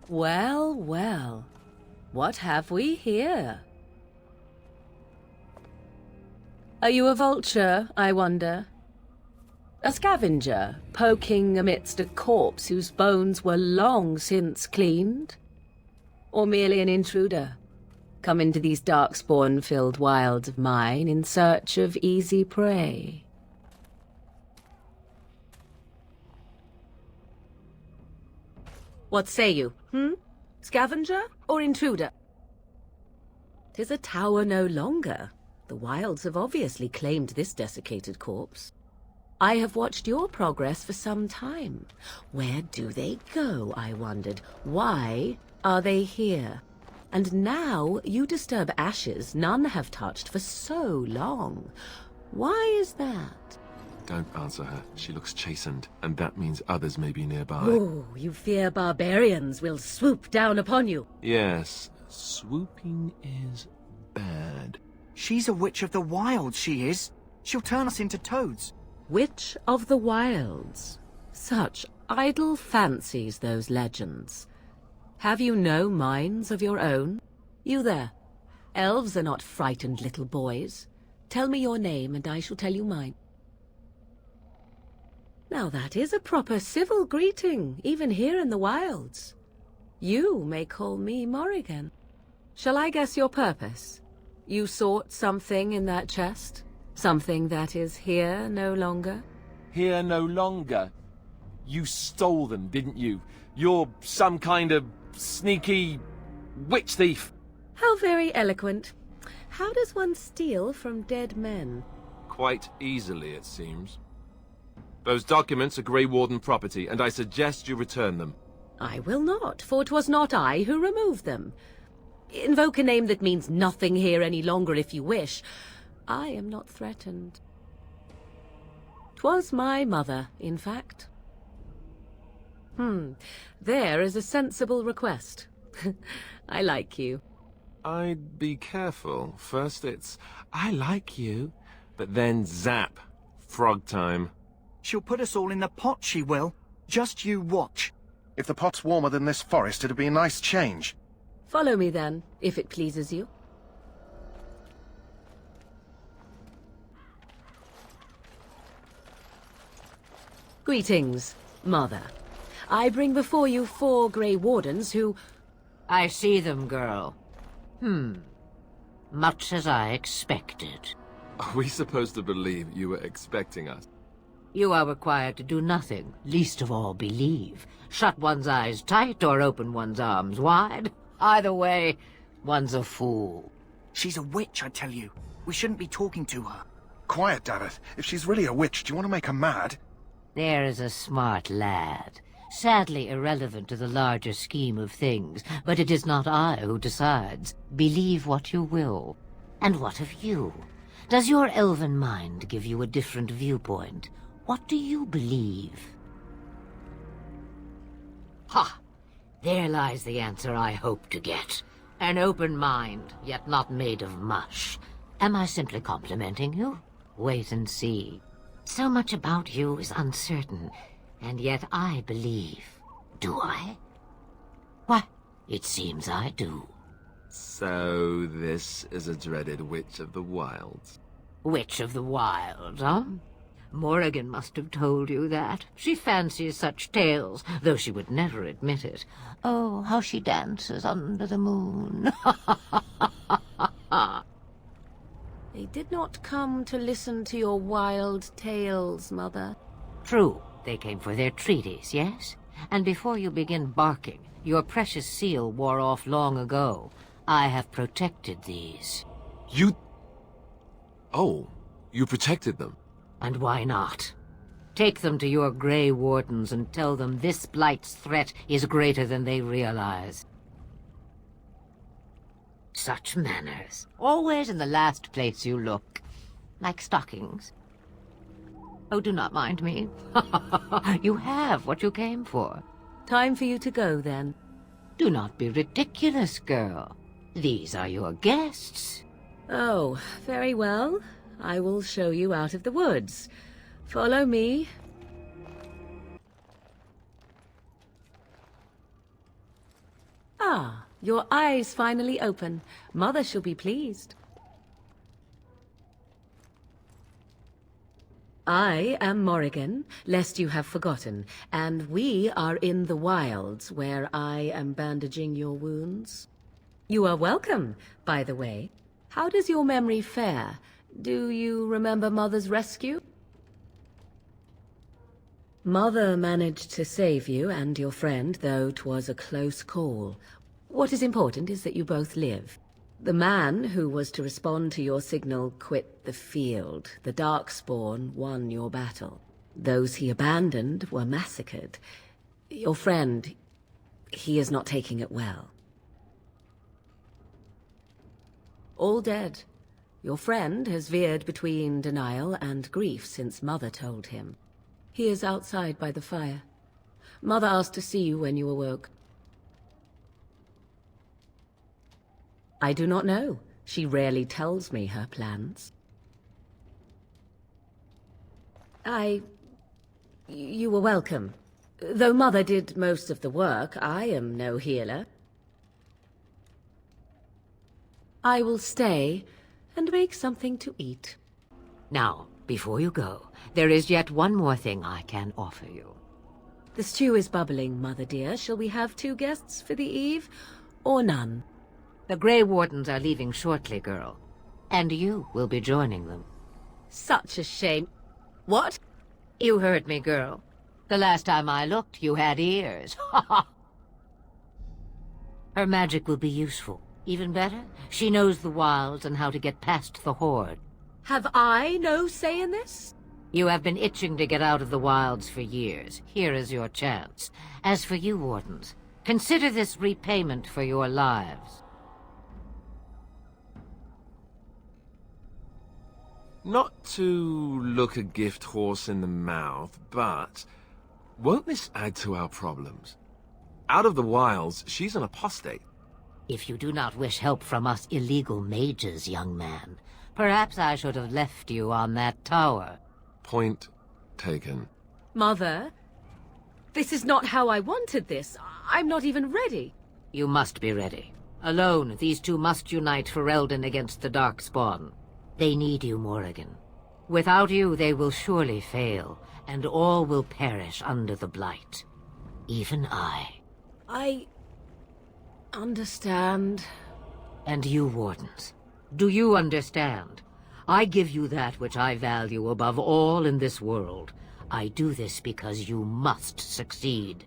Well, well. What have we here? Are you a vulture, I wonder? A scavenger, poking amidst a corpse whose bones were long since cleaned? Or merely an intruder, come into these darkspawn-filled wilds of mine in search of easy prey? What say you, Scavenger or intruder? 'Tis a tower no longer. The wilds have obviously claimed this desiccated corpse. I have watched your progress for some time. Where do they go, I wondered? Why are they here? And now you disturb ashes none have touched for so long. Why is that? Don't answer her. She looks chastened, and that means others may be nearby. Oh, you fear barbarians will swoop down upon you. Yes, swooping is bad. She's a witch of the wilds, she is. She'll turn us into toads. Witch of the wilds. Such idle fancies, those legends. Have you no minds of your own? You there. Elves are not frightened little boys. Tell me your name, and I shall tell you mine. Now that is a proper civil greeting, even here in the wilds. You may call me Morrigan. Shall I guess your purpose? You sought something in that chest? Something that is here no longer? Here no longer? You stole them, didn't you? You're some kind of sneaky witch thief. How very eloquent. How does one steal from dead men? Quite easily, it seems. Those documents are Grey Warden property, and I suggest you return them. I will not, for 'twas not I who removed them. Invoke a name that means nothing here any longer if you wish. I am not threatened. 'Twas my mother, in fact. There is a sensible request. I like you. I'd be careful. First it's, I like you, but then zap. Frog time. She'll put us all in the pot, she will. Just you watch. If the pot's warmer than this forest, it'd be a nice change. Follow me then, if it pleases you. Greetings, Mother. I bring before you 4 Grey Wardens who... I see them, girl. Much as I expected. Are we supposed to believe you were expecting us? You are required to do nothing, least of all believe. Shut one's eyes tight or open one's arms wide. Either way, one's a fool. She's a witch, I tell you. We shouldn't be talking to her. Quiet, Davith. If she's really a witch, do you want to make her mad? There is a smart lad. Sadly irrelevant to the larger scheme of things, but it is not I who decides. Believe what you will. And what of you? Does your elven mind give you a different viewpoint? What do you believe? Ha! There lies the answer I hope to get. An open mind, yet not made of mush. Am I simply complimenting you? Wait and see. So much about you is uncertain, and yet I believe. Do I? Why, it seems I do. So this is a dreaded witch of the wilds. Witch of the Wild, huh? Morrigan must have told you that. She fancies such tales, though she would never admit it. Oh, how she dances under the moon. They did not come to listen to your wild tales, Mother. True, they came for their treaties, yes? And before you begin barking, your precious seal wore off long ago. I have protected these. You... Oh, you protected them. And why not? Take them to your Grey Wardens and tell them this blight's threat is greater than they realize. Such manners. Always in the last place you look. Like stockings. Oh, do not mind me. You have what you came for. Time for you to go, then. Do not be ridiculous, girl. These are your guests. Oh, very well. I will show you out of the woods. Follow me. Ah, your eyes finally open. Mother shall be pleased. I am Morrigan, lest you have forgotten, and we are in the wilds where I am bandaging your wounds. You are welcome, by the way. How does your memory fare? Do you remember Mother's rescue? Mother managed to save you and your friend, though 'twas a close call. What is important is that you both live. The man who was to respond to your signal quit the field. The Darkspawn won your battle. Those he abandoned were massacred. Your friend, he is not taking it well. All dead. Your friend has veered between denial and grief since Mother told him. He is outside by the fire. Mother asked to see you when you awoke. I do not know. She rarely tells me her plans. You were welcome. Though Mother did most of the work, I am no healer. I will stay and make something to eat. Now, before you go, there is yet one more thing I can offer you. The stew is bubbling, Mother dear. Shall we have 2 guests for the eve, or none? The Grey Wardens are leaving shortly, girl. And you will be joining them. Such a shame. What? You heard me, girl. The last time I looked, you had ears. Ha ha! Her magic will be useful. Even better, she knows the wilds and how to get past the Horde. Have I no say in this? You have been itching to get out of the wilds for years. Here is your chance. As for you, Wardens, consider this repayment for your lives. Not to look a gift horse in the mouth, but won't this add to our problems? Out of the wilds, she's an apostate. If you do not wish help from us illegal mages, young man, perhaps I should have left you on that tower. Point taken. Mother, this is not how I wanted this. I'm not even ready. You must be ready. Alone, these 2 must unite for Eldon against the Darkspawn. They need you, Morrigan. Without you, they will surely fail, and all will perish under the Blight. Even I. I understand. And you, Wardens, do you understand? I give you that which I value above all in this world. I do this because you must succeed.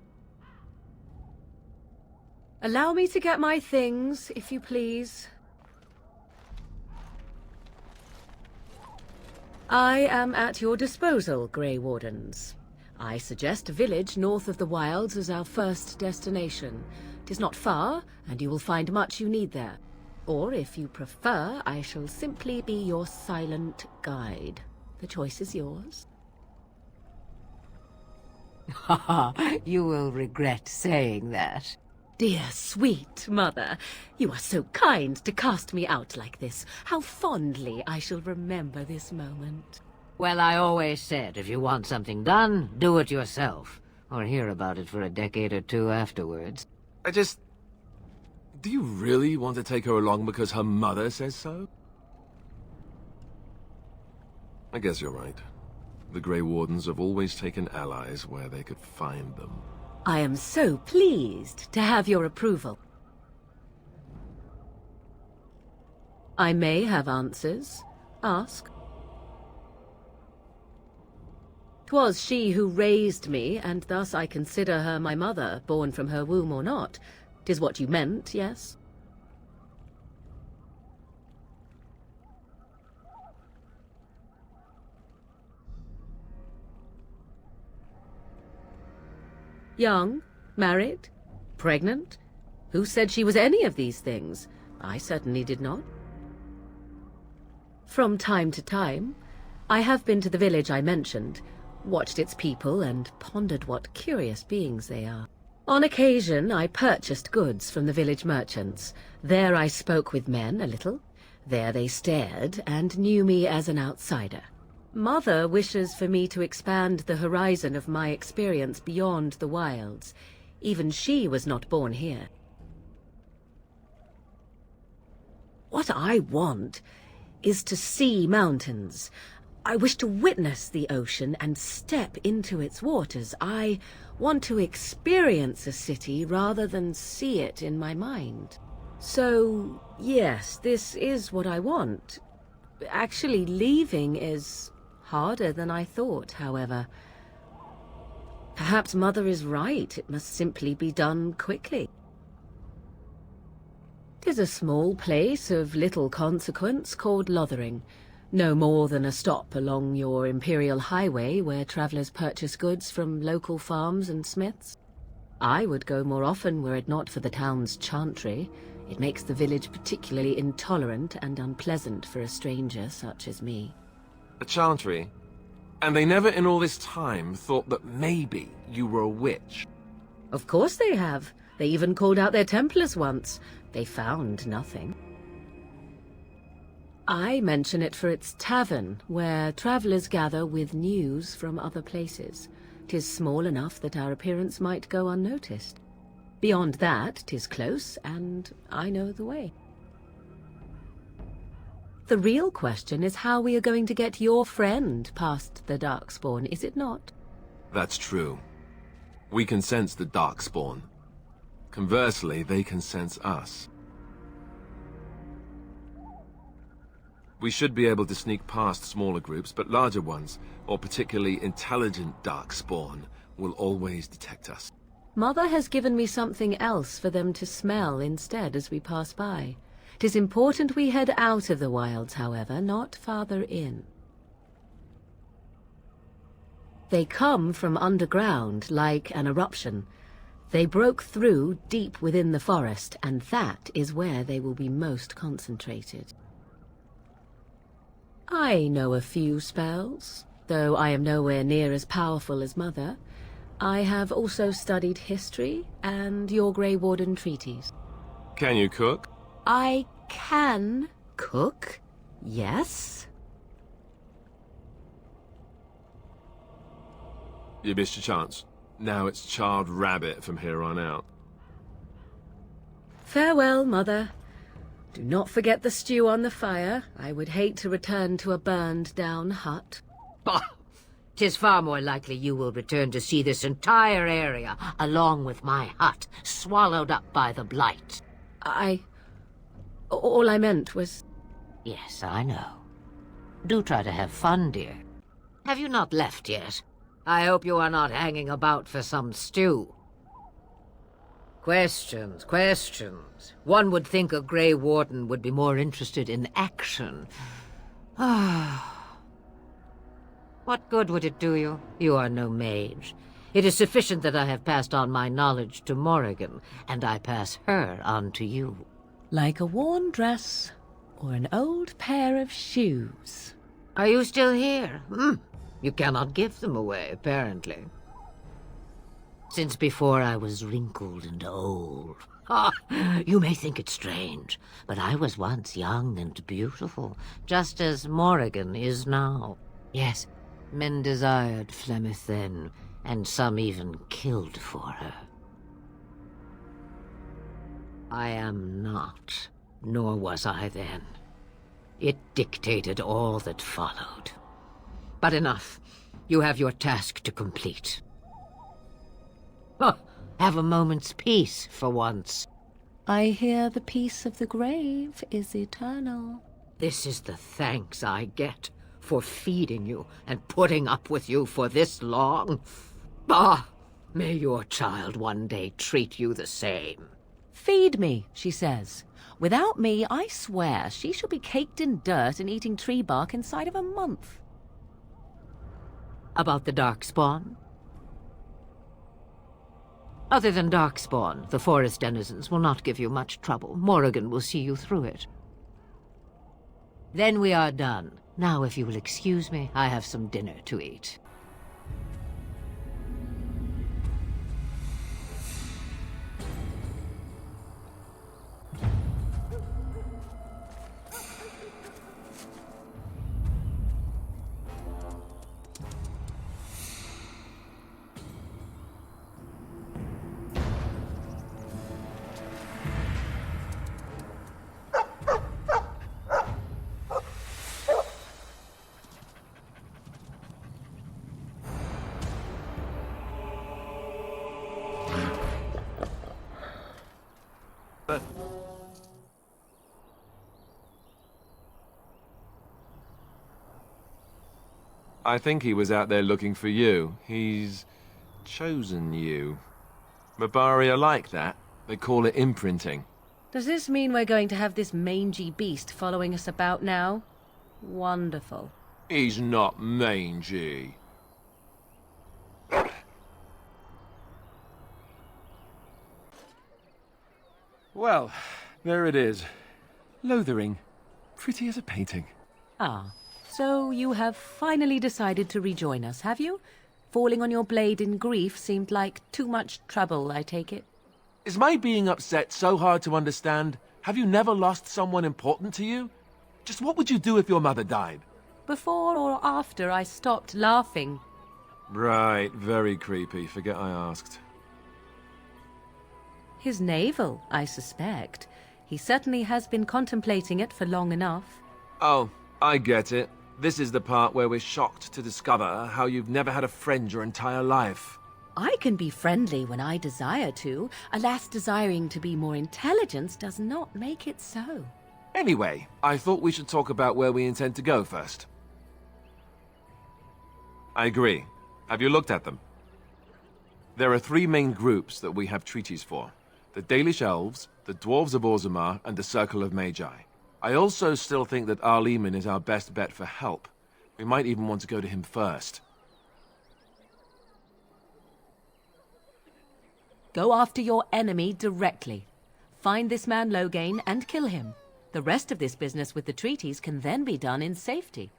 Allow me to get my things, if you please. I am at your disposal, Grey Wardens. I suggest a village north of the wilds as our first destination. 'Tis not far, and you will find much you need there. Or, if you prefer, I shall simply be your silent guide. The choice is yours. Haha, you will regret saying that. Dear, sweet mother, you are so kind to cast me out like this. How fondly I shall remember this moment. Well, I always said, if you want something done, do it yourself. Or hear about it for a decade or 2 afterwards. Do you really want to take her along because her mother says so? I guess you're right. The Grey Wardens have always taken allies where they could find them. I am so pleased to have your approval. I may have answers. Ask. 'Twas she who raised me, and thus I consider her my mother, born from her womb or not. 'Tis what you meant, yes? Young? Married? Pregnant? Who said she was any of these things? I certainly did not. From time to time, I have been to the village I mentioned, watched its people, and pondered what curious beings they are. On occasion, I purchased goods from the village merchants. There I spoke with men a little. There they stared and knew me as an outsider. Mother wishes for me to expand the horizon of my experience beyond the wilds. Even she was not born here. What I want is to see mountains. I wish to witness the ocean and step into its waters. I want to experience a city rather than see it in my mind. So, yes, this is what I want. Actually, leaving is harder than I thought, however. Perhaps Mother is right. It must simply be done quickly. 'Tis a small place of little consequence called Lothering. No more than a stop along your Imperial Highway where travellers purchase goods from local farms and smiths. I would go more often were it not for the town's chantry. It makes the village particularly intolerant and unpleasant for a stranger such as me. A chantry? And they never in all this time thought that maybe you were a witch? Of course they have. They even called out their Templars once. They found nothing. I mention it for its tavern, where travellers gather with news from other places. 'Tis small enough that our appearance might go unnoticed. Beyond that, 'tis close, and I know the way. The real question is how we are going to get your friend past the Darkspawn, is it not? That's true. We can sense the Darkspawn. Conversely, they can sense us. We should be able to sneak past smaller groups, but larger ones, or particularly intelligent Darkspawn, will always detect us. Mother has given me something else for them to smell instead as we pass by. 'Tis important we head out of the wilds, however, not farther in. They come from underground, like an eruption. They broke through deep within the forest, and that is where they will be most concentrated. I know a few spells, though I am nowhere near as powerful as Mother. I have also studied history and your Grey Warden treaties. Can you cook? I can cook, yes. You missed your chance. Now it's charred rabbit from here on out. Farewell, Mother. Do not forget the stew on the fire. I would hate to return to a burned-down hut. Bah! 'Tis far more likely you will return to see this entire area, along with my hut, swallowed up by the blight. All I meant was... Yes, I know. Do try to have fun, dear. Have you not left yet? I hope you are not hanging about for some stew. Questions, questions. One would think a Grey Warden would be more interested in action. Ah. What good would it do you? You are no mage. It is sufficient that I have passed on my knowledge to Morrigan, and I pass her on to you. Like a worn dress or an old pair of shoes. Are you still here? You cannot give them away, apparently. Since before I was wrinkled and old. You may think it strange, but I was once young and beautiful, just as Morrigan is now. Yes, men desired Flemeth then, and some even killed for her. I am not, nor was I then. It dictated all that followed. But enough. You have your task to complete. Have a moment's peace for once. I hear the peace of the grave is eternal. This is the thanks I get for feeding you and putting up with you for this long. Bah! May your child one day treat you the same. Feed me, she says. Without me, I swear, she shall be caked in dirt and eating tree bark inside of a month. About the Darkspawn? Other than Darkspawn, the forest denizens will not give you much trouble. Morrigan will see you through it. Then we are done. Now, if you will excuse me, I have some dinner to eat. I think he was out there looking for you. He's chosen you. Mabari are like that. They call it imprinting. Does this mean we're going to have this mangy beast following us about now? Wonderful. He's not mangy. Well, there it is. Lothering. Pretty as a painting. Ah, so you have finally decided to rejoin us, have you? Falling on your blade in grief seemed like too much trouble, I take it. Is my being upset so hard to understand? Have you never lost someone important to you? Just what would you do if your mother died? Before or after I stopped laughing? Right, very creepy. Forget I asked. His navel, I suspect. He certainly has been contemplating it for long enough. Oh, I get it. This is the part where we're shocked to discover how you've never had a friend your entire life. I can be friendly when I desire to. Alas, desiring to be more intelligent does not make it so. Anyway, I thought we should talk about where we intend to go first. I agree. Have you looked at them? There are 3 main groups that we have treaties for. The Dalish Elves, the Dwarves of Orzammar, and the Circle of Magi. I also still think that Arleman is our best bet for help. We might even want to go to him first. Go after your enemy directly. Find this man Loghain and kill him. The rest of this business with the treaties can then be done in safety.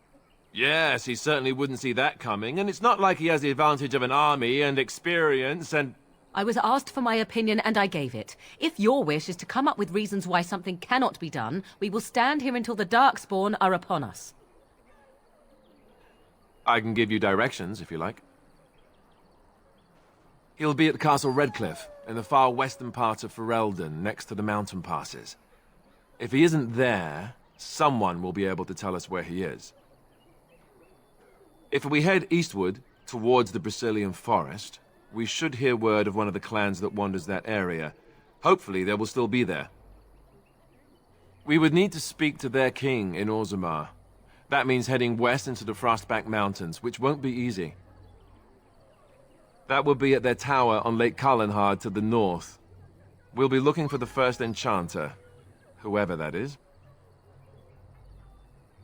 Yes, he certainly wouldn't see that coming, and it's not like he has the advantage of an army and experience and... I was asked for my opinion and I gave it. If your wish is to come up with reasons why something cannot be done, we will stand here until the Darkspawn are upon us. I can give you directions, if you like. He'll be at Castle Redcliffe, in the far western part of Ferelden, next to the mountain passes. If he isn't there, someone will be able to tell us where he is. If we head eastward, towards the Brazilian forest, we should hear word of one of the clans that wanders that area. Hopefully they will still be there. We would need to speak to their king in Orzammar. That means heading west into the Frostback Mountains, which won't be easy. That will be at their tower on Lake Kallenhard to the north. We'll be looking for the first enchanter, whoever that is.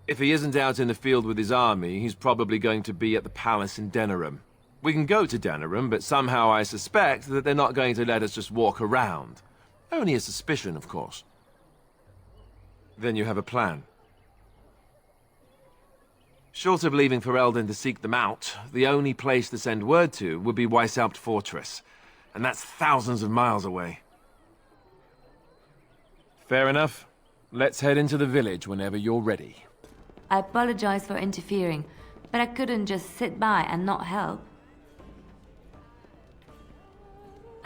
If he isn't out in the field with his army, he's probably going to be at the palace in Denerim. We can go to Denerim, but somehow I suspect that they're not going to let us just walk around. Only a suspicion, of course. Then you have a plan. Short of leaving Ferelden to seek them out, the only place to send word to would be Weishaupt Fortress. And that's thousands of miles away. Fair enough. Let's head into the village whenever you're ready. I apologize for interfering, but I couldn't just sit by and not help.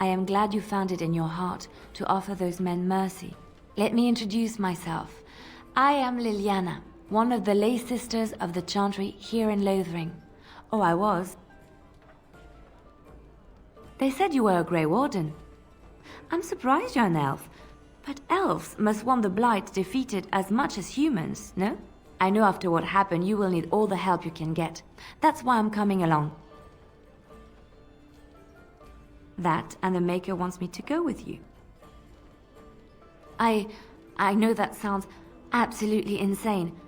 I am glad you found it in your heart to offer those men mercy. Let me introduce myself. I am Liliana, one of the lay sisters of the Chantry here in Lothering. Oh, I was. They said you were a Grey Warden. I'm surprised you're an elf, but elves must want the Blight defeated as much as humans, no? I know after what happened you will need all the help you can get. That's why I'm coming along. That and the Maker wants me to go with you. I know that sounds absolutely insane,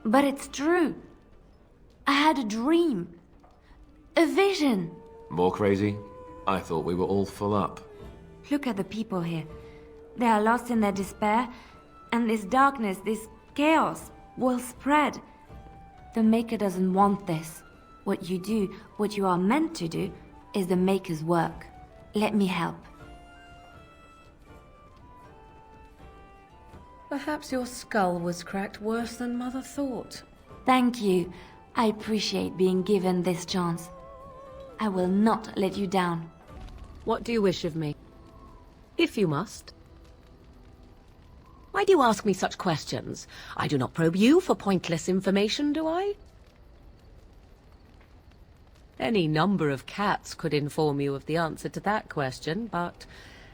but it's true. I had a dream. A vision. More crazy? I thought we were all full up. Look at the people here. They are lost in their despair, and this darkness, this chaos, will spread. The Maker doesn't want this. What you do, what you are meant to do, is the Maker's work. Let me help. Perhaps your skull was cracked worse than Mother thought. Thank you. I appreciate being given this chance. I will not let you down. What do you wish of me? If you must. Why do you ask me such questions? I do not probe you for pointless information, do I? Any number of cats could inform you of the answer to that question, but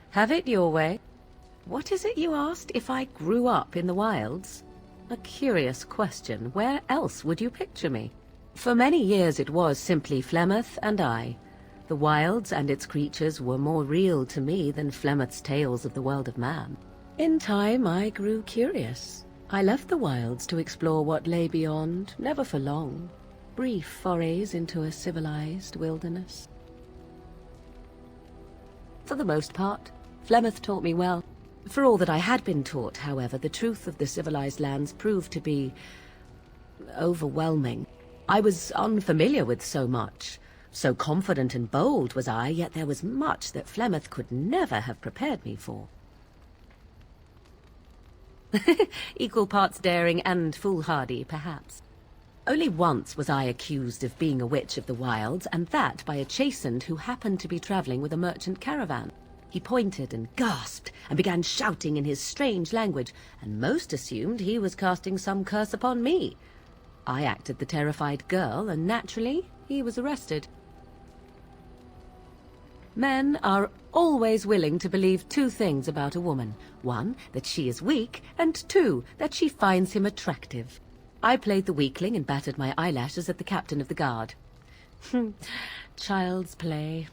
have it your way. What is it you asked if I grew up in the wilds? A curious question. Where else would you picture me? For many years it was simply Flemeth and I. The wilds and its creatures were more real to me than Flemeth's tales of the world of man. In time I grew curious. I left the wilds to explore what lay beyond, never for long. Brief forays into a civilized wilderness. For the most part, Flemeth taught me well. For all that I had been taught, however, the truth of the civilized lands proved to be overwhelming. I was unfamiliar with so much. So confident and bold was I, yet there was much that Flemeth could never have prepared me for. Equal parts daring and foolhardy, perhaps. Only once was I accused of being a witch of the wilds, and that by a chastened who happened to be traveling with a merchant caravan. He pointed and gasped and began shouting in his strange language, and most assumed he was casting some curse upon me. I acted the terrified girl, and naturally, he was arrested. Men are always willing to believe two things about a woman. One, that she is weak, and two, that she finds him attractive. I played the weakling and battered my eyelashes at the captain of the guard. Child's play.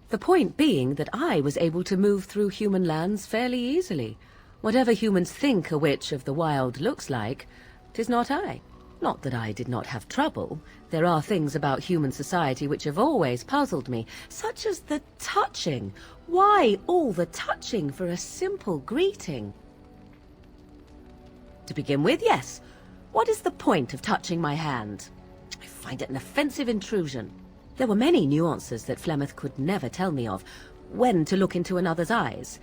The point being that I was able to move through human lands fairly easily. Whatever humans think a witch of the wild looks like, 'tis not I. Not that I did not have trouble. There are things about human society which have always puzzled me, such as the touching. Why all the touching for a simple greeting? To begin with, yes. What is the point of touching my hand? I find it an offensive intrusion. There were many nuances that Flemeth could never tell me of. When to look into another's eyes.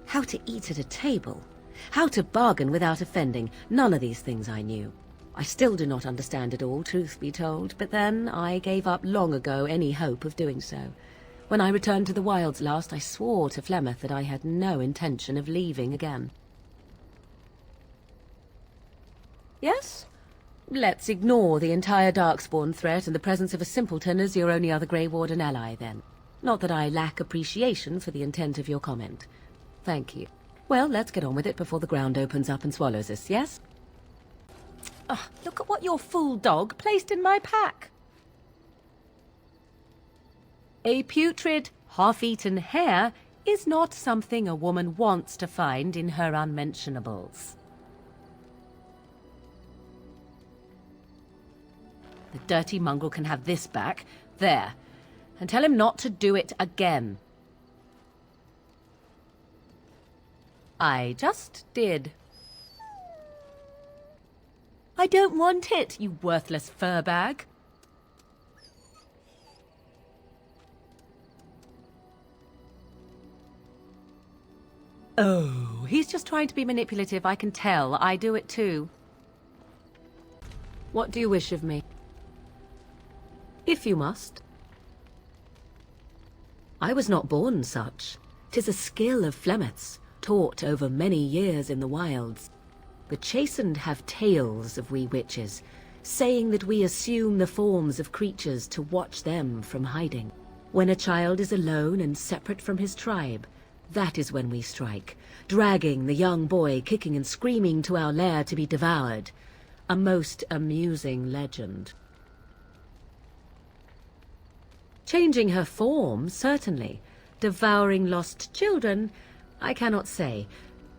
How to eat at a table. How to bargain without offending. None of these things I knew. I still do not understand it all, truth be told, but then I gave up long ago any hope of doing so. When I returned to the wilds last, I swore to Flemeth that I had no intention of leaving again. Yes? Let's ignore the entire Darkspawn threat and the presence of a simpleton as your only other Grey Warden ally, then. Not that I lack appreciation for the intent of your comment. Thank you. Well, let's get on with it before the ground opens up and swallows us, yes? Look at what your fool dog placed in my pack. A putrid, half-eaten hare is not something a woman wants to find in her unmentionables. The dirty mongrel can have this back. There. And tell him not to do it again. I just did. I don't want it, you worthless fur bag. Oh, he's just trying to be manipulative, I can tell. I do it too. What do you wish of me? If you must. I was not born such. 'Tis a skill of Flemeth's, taught over many years in the wilds. The chastened have tales of we witches, saying that we assume the forms of creatures to watch them from hiding. When a child is alone and separate from his tribe, that is when we strike, dragging the young boy kicking and screaming to our lair to be devoured. A most amusing legend. Changing her form, certainly. Devouring lost children, I cannot say.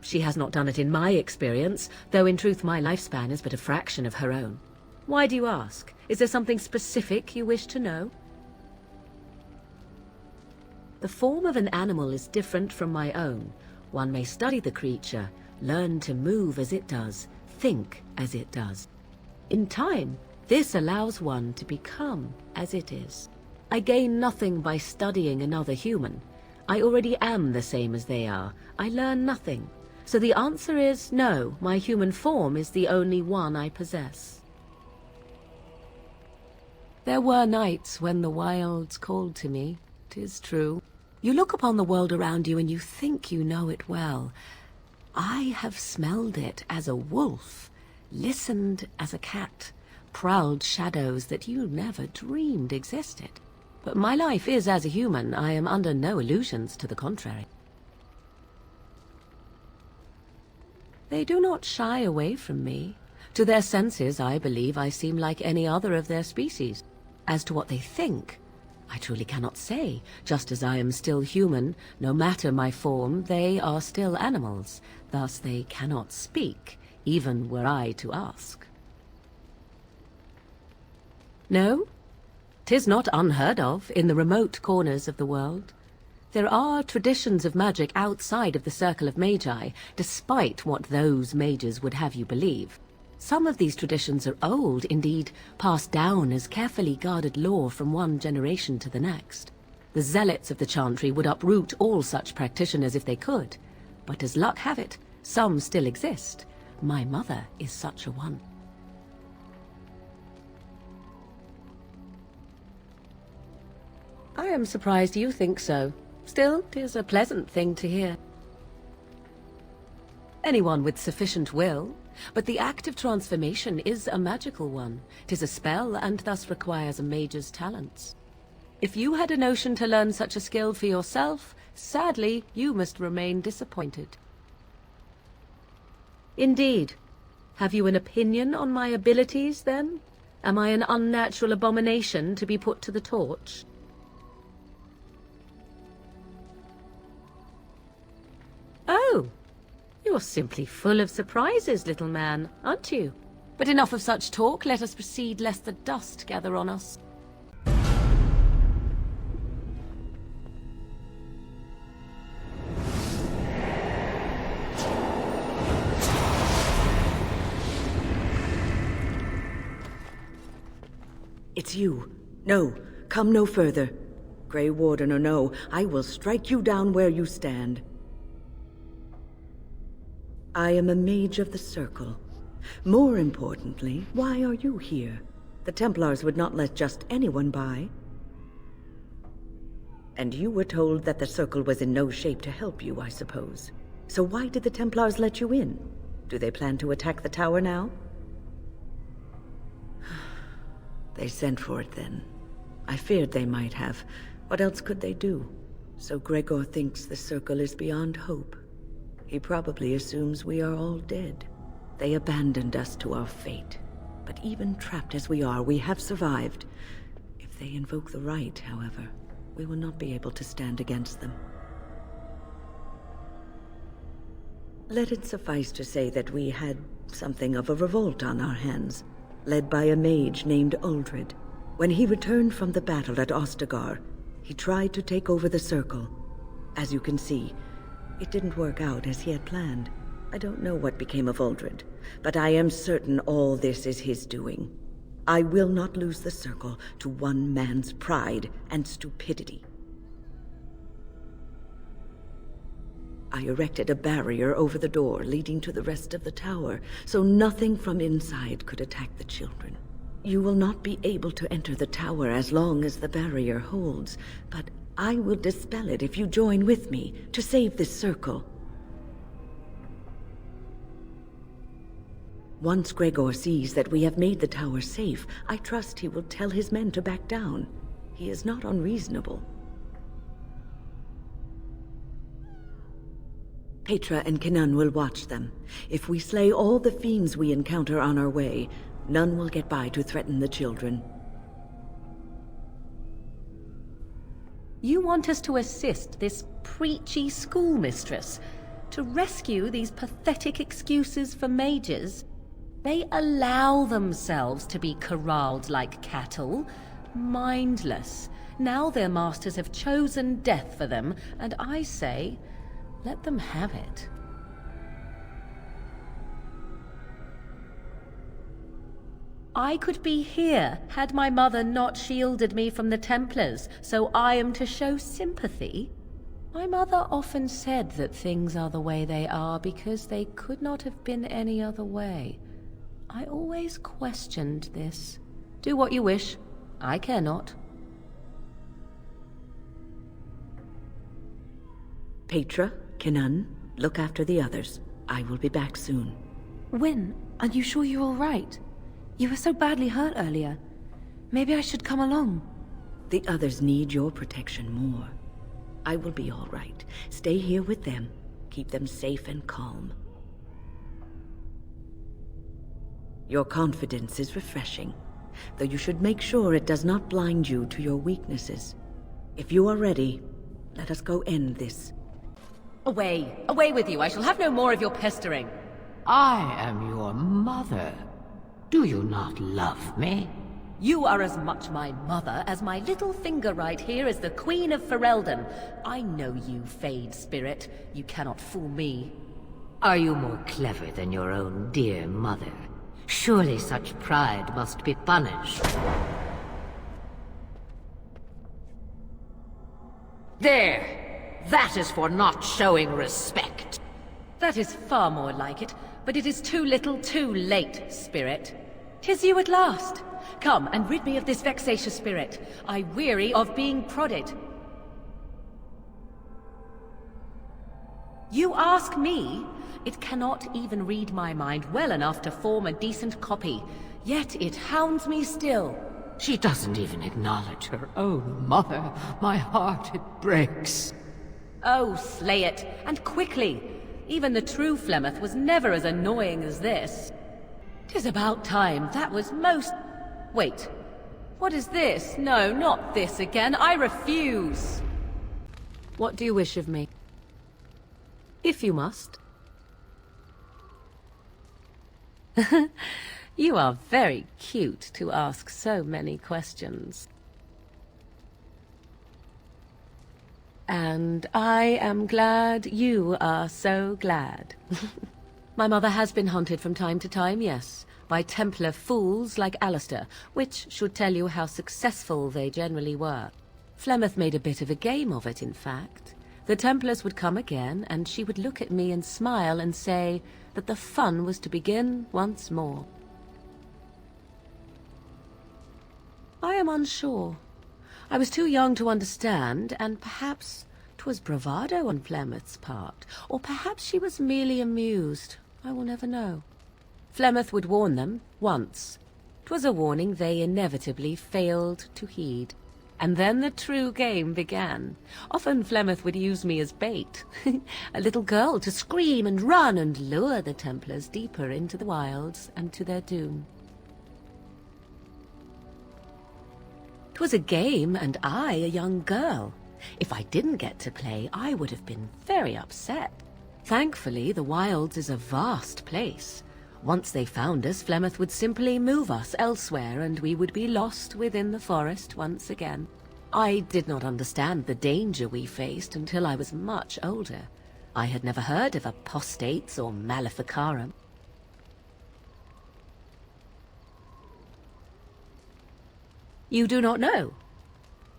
She has not done it in my experience, though in truth my lifespan is but a fraction of her own. Why do you ask? Is there something specific you wish to know? The form of an animal is different from my own. One may study the creature, learn to move as it does, think as it does. In time, this allows one to become as it is. I gain nothing by studying another human. I already am the same as they are. I learn nothing. So the answer is no, my human form is the only one I possess. There were nights when the wilds called to me, 'tis true. You look upon the world around you and you think you know it well. I have smelled it as a wolf, listened as a cat, prowled shadows that you never dreamed existed. But my life is as a human. I am under no illusions to the contrary. They do not shy away from me. To their senses, I believe I seem like any other of their species. As to what they think, I truly cannot say. Just as I am still human, no matter my form, they are still animals. Thus they cannot speak, even were I to ask. No, 'tis not unheard of in the remote corners of the world. There are traditions of magic outside of the Circle of Magi, despite what those mages would have you believe. Some of these traditions are old, indeed, passed down as carefully guarded lore from one generation to the next. The zealots of the Chantry would uproot all such practitioners if they could, but as luck have it, some still exist. My mother is such a one. I am surprised you think so. Still, 'tis a pleasant thing to hear. Anyone with sufficient will, but the act of transformation is a magical one. 'Tis a spell and thus requires a mage's talents. If you had a notion to learn such a skill for yourself, sadly, you must remain disappointed. Indeed. Have you an opinion on my abilities, then? Am I an unnatural abomination to be put to the torch? Oh! You're simply full of surprises, little man, aren't you? But enough of such talk. Let us proceed, lest the dust gather on us. It's you. No, come no further. Grey Warden or no, I will strike you down where you stand. I am a mage of the Circle. More importantly, why are you here? The Templars would not let just anyone by. And you were told that the Circle was in no shape to help you, I suppose. So why did the Templars let you in? Do they plan to attack the tower now? They sent for it then. I feared they might have. What else could they do? So Gregor thinks the Circle is beyond hope. He probably assumes we are all dead. They abandoned us to our fate. But even trapped as we are, we have survived. If they invoke the right, however, we will not be able to stand against them. Let it suffice to say that we had something of a revolt on our hands, led by a mage named Uldred. When he returned from the battle at Ostagar, he tried to take over the Circle. As you can see, it didn't work out as he had planned. I don't know what became of Uldred, but I am certain all this is his doing. I will not lose the Circle to one man's pride and stupidity. I erected a barrier over the door leading to the rest of the tower, so nothing from inside could attack the children. You will not be able to enter the tower as long as the barrier holds, but I will dispel it if you join with me to save this Circle. Once Gregor sees that we have made the tower safe, I trust he will tell his men to back down. He is not unreasonable. Petra and Kenan will watch them. If we slay all the fiends we encounter on our way, none will get by to threaten the children. You want us to assist this preachy schoolmistress to rescue these pathetic excuses for mages? They allow themselves to be corralled like cattle, mindless. Now their masters have chosen death for them, and I say, let them have it. I could be here had my mother not shielded me from the Templars, so I am to show sympathy. My mother often said that things are the way they are because they could not have been any other way. I always questioned this. Do what you wish. I care not. Petra, Kenan, look after the others. I will be back soon. Wyn, are you sure you're all right? You were so badly hurt earlier. Maybe I should come along. The others need your protection more. I will be all right. Stay here with them. Keep them safe and calm. Your confidence is refreshing, though you should make sure it does not blind you to your weaknesses. If you are ready, let us go end this. Away! Away with you! I shall have no more of your pestering. I am your mother. Do you not love me? You are as much my mother as my little finger right here is the Queen of Ferelden. I know you, Fade Spirit. You cannot fool me. Are you more clever than your own dear mother? Surely such pride must be punished. There! That is for not showing respect. That is far more like it, but it is too little too late, Spirit. 'Tis you at last. Come and rid me of this vexatious spirit. I weary of being prodded. You ask me? It cannot even read my mind well enough to form a decent copy, yet it hounds me still. She doesn't even acknowledge her own mother. My heart, it breaks. Oh, slay it, and quickly. Even the true Flemeth was never as annoying as this. 'Tis about time. That was most... Wait. What is this? No, not this again. I refuse. What do you wish of me? If you must. You are very cute to ask so many questions. And I am glad you are so glad. My mother has been hunted from time to time, yes, by Templar fools like Alistair, which should tell you how successful they generally were. Flemeth made a bit of a game of it, in fact. The Templars would come again, and she would look at me and smile and say that the fun was to begin once more. I am unsure. I was too young to understand, and perhaps 'twas bravado on Flemeth's part, or perhaps she was merely amused. I will never know. Flemeth would warn them, once. 'Twas a warning they inevitably failed to heed. And then the true game began. Often Flemeth would use me as bait. A little girl to scream and run and lure the Templars deeper into the wilds and to their doom. 'Twas a game, and I a young girl. If I didn't get to play, I would have been very upset. Thankfully, the wilds is a vast place. Once they found us, Flemeth would simply move us elsewhere, and we would be lost within the forest once again. I did not understand the danger we faced until I was much older. I had never heard of apostates or maleficarum. You do not know?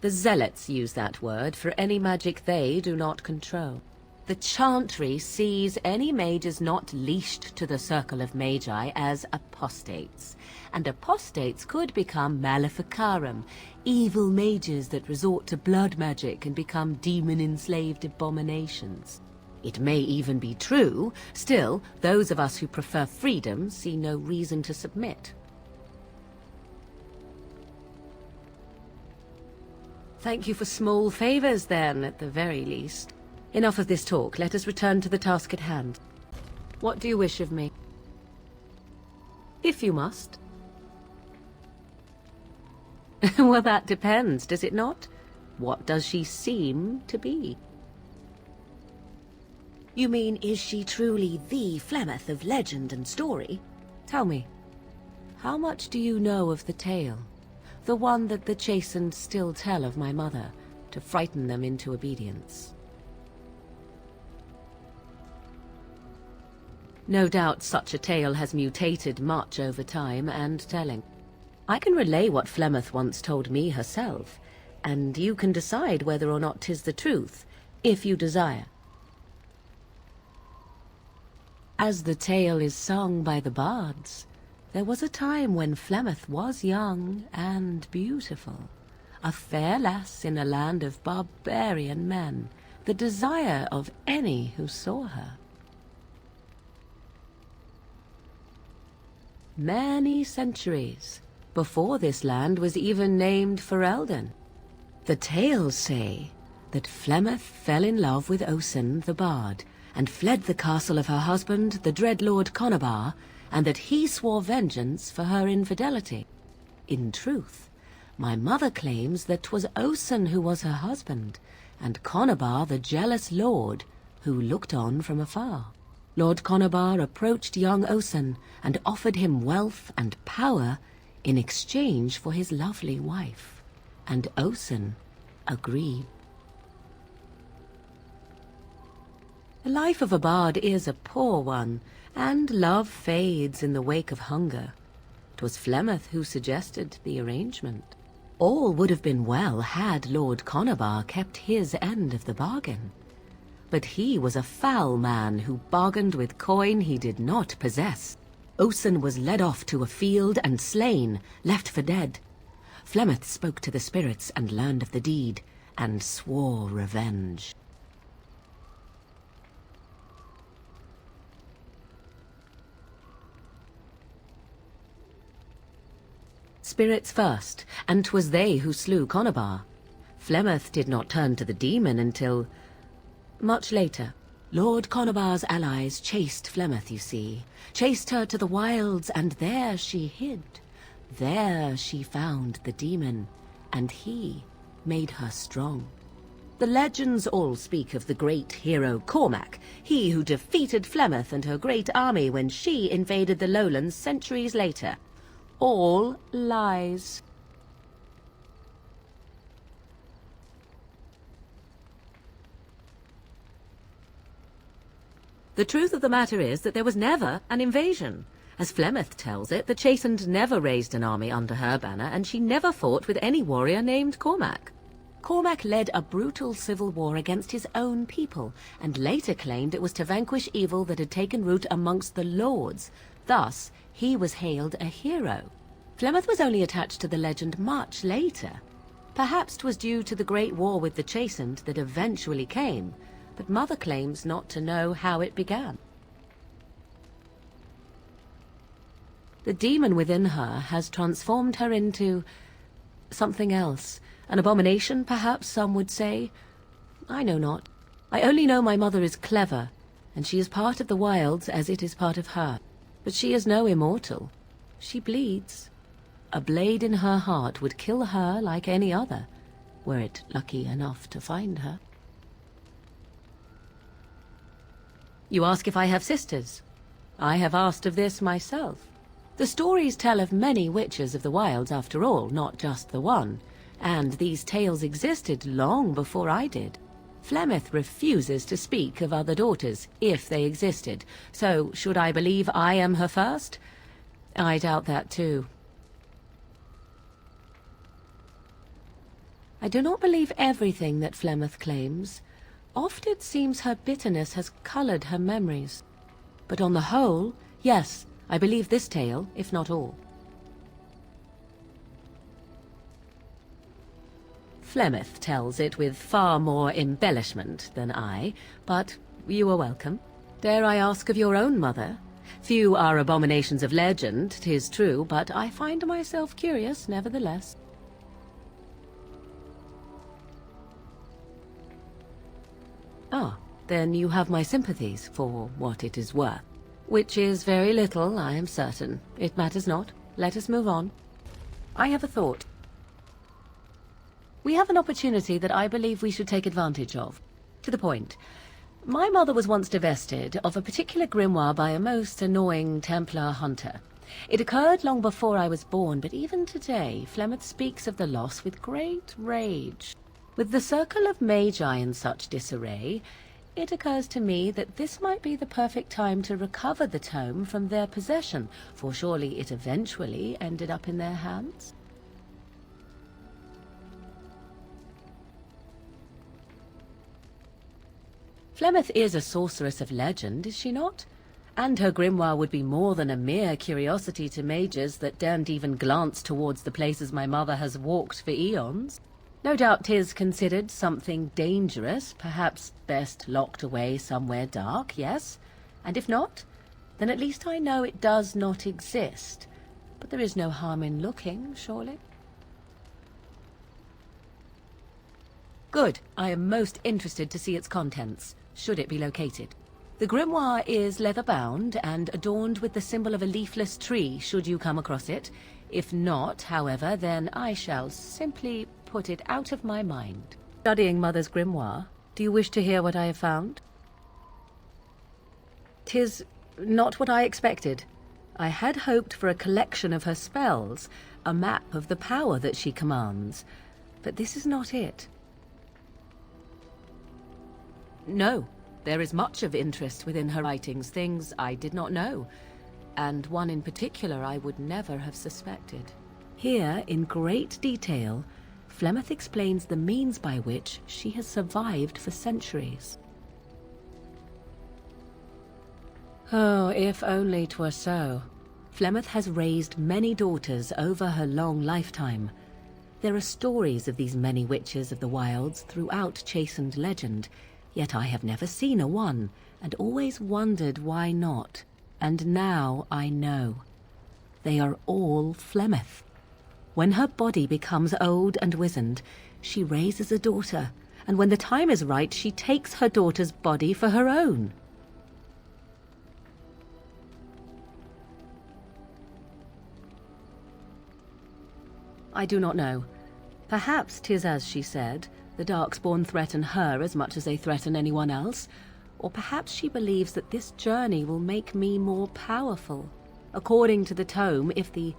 The Zealots use that word for any magic they do not control. The Chantry sees any mages not leashed to the Circle of Magi as apostates, and apostates could become maleficarum, evil mages that resort to blood magic and become demon-enslaved abominations. It may even be true, still, those of us who prefer freedom see no reason to submit. Thank you for small favors, then, at the very least. Enough of this talk. Let us return to the task at hand. What do you wish of me? If you must. Well, that depends, does it not? What does she seem to be? You mean, is she truly the Flemeth of legend and story? Tell me, how much do you know of the tale? The one that the chastened still tell of my mother, to frighten them into obedience. No doubt such a tale has mutated much over time and telling. I can relay what Flemeth once told me herself, and you can decide whether or not 'tis the truth, if you desire. As the tale is sung by the bards, there was a time when Flemeth was young and beautiful, a fair lass in a land of barbarian men, the desire of any who saw her. Many centuries before this land was even named Ferelden. The tales say that Flemeth fell in love with Osen the Bard, and fled the castle of her husband, the dread Lord Conabar, and that he swore vengeance for her infidelity. In truth, my mother claims that 'twas Osen who was her husband, and Conobar the jealous lord who looked on from afar. Lord Conobar approached young Osen and offered him wealth and power in exchange for his lovely wife, and Osen agreed. The life of a bard is a poor one, and love fades in the wake of hunger. 'Twas Flemeth who suggested the arrangement. All would have been well had Lord Conobar kept his end of the bargain. But he was a foul man who bargained with coin he did not possess. Osen was led off to a field and slain, left for dead. Flemeth spoke to the spirits and learned of the deed, and swore revenge. Spirits first, and 'twas they who slew Conobar. Flemeth did not turn to the demon until much later. Lord Conobar's allies chased Flemeth, you see, chased her to the wilds, and there she hid. There she found the demon, and he made her strong. The legends all speak of the great hero Cormac, he who defeated Flemeth and her great army when she invaded the lowlands centuries later. All lies. The truth of the matter is that there was never an invasion. As Flemeth tells it, the Chastened never raised an army under her banner, and she never fought with any warrior named Cormac. Cormac led a brutal civil war against his own people, and later claimed it was to vanquish evil that had taken root amongst the lords. Thus, he was hailed a hero. Flemeth was only attached to the legend much later. Perhaps 'twas due to the great war with the Chastened that eventually came, but Mother claims not to know how it began. The demon within her has transformed her into something else. An abomination, perhaps some would say. I know not. I only know my mother is clever, and she is part of the wilds as it is part of her. But she is no immortal. She bleeds. A blade in her heart would kill her like any other, were it lucky enough to find her. You ask if I have sisters. I have asked of this myself. The stories tell of many witches of the wilds after all, not just the one, and these tales existed long before I did. Flemeth refuses to speak of other daughters, if they existed, so should I believe I am her first? I doubt that too. I do not believe everything that Flemeth claims. Oft it seems her bitterness has coloured her memories. But on the whole, yes, I believe this tale, if not all. Flemeth tells it with far more embellishment than I, but you are welcome. Dare I ask of your own mother? Few are abominations of legend, 'tis true, but I find myself curious nevertheless. Ah, then you have my sympathies, for what it is worth. Which is very little, I am certain. It matters not. Let us move on. I have a thought. We have an opportunity that I believe we should take advantage of. To the point. My mother was once divested of a particular grimoire by a most annoying Templar hunter. It occurred long before I was born, but even today, Flemeth speaks of the loss with great rage. With the circle of magi in such disarray, it occurs to me that this might be the perfect time to recover the tome from their possession, for surely it eventually ended up in their hands. Flemeth is a sorceress of legend, is she not? And her grimoire would be more than a mere curiosity to mages that daren't even glance towards the places my mother has walked for eons. No doubt 'tis considered something dangerous, perhaps best locked away somewhere dark, yes? And if not, then at least I know it does not exist. But there is no harm in looking, surely? Good. I am most interested to see its contents, should it be located. The grimoire is leather-bound and adorned with the symbol of a leafless tree, should you come across it. If not, however, then I shall simply put it out of my mind. Studying Mother's grimoire, do you wish to hear what I have found? 'Tis not what I expected. I had hoped for a collection of her spells, a map of the power that she commands, but this is not it. No, there is much of interest within her writings, things I did not know, and one in particular I would never have suspected. Here, in great detail, Flemeth explains the means by which she has survived for centuries. Oh, if only 'twere so. Flemeth has raised many daughters over her long lifetime. There are stories of these many witches of the wilds throughout chastened legend, yet I have never seen a one, and always wondered why not. And now I know. They are all Flemeth. When her body becomes old and wizened, she raises a daughter, and when the time is right, she takes her daughter's body for her own. I do not know. Perhaps 'tis as she said, the Darkspawn threaten her as much as they threaten anyone else, or perhaps she believes that this journey will make me more powerful. According to the tome, if the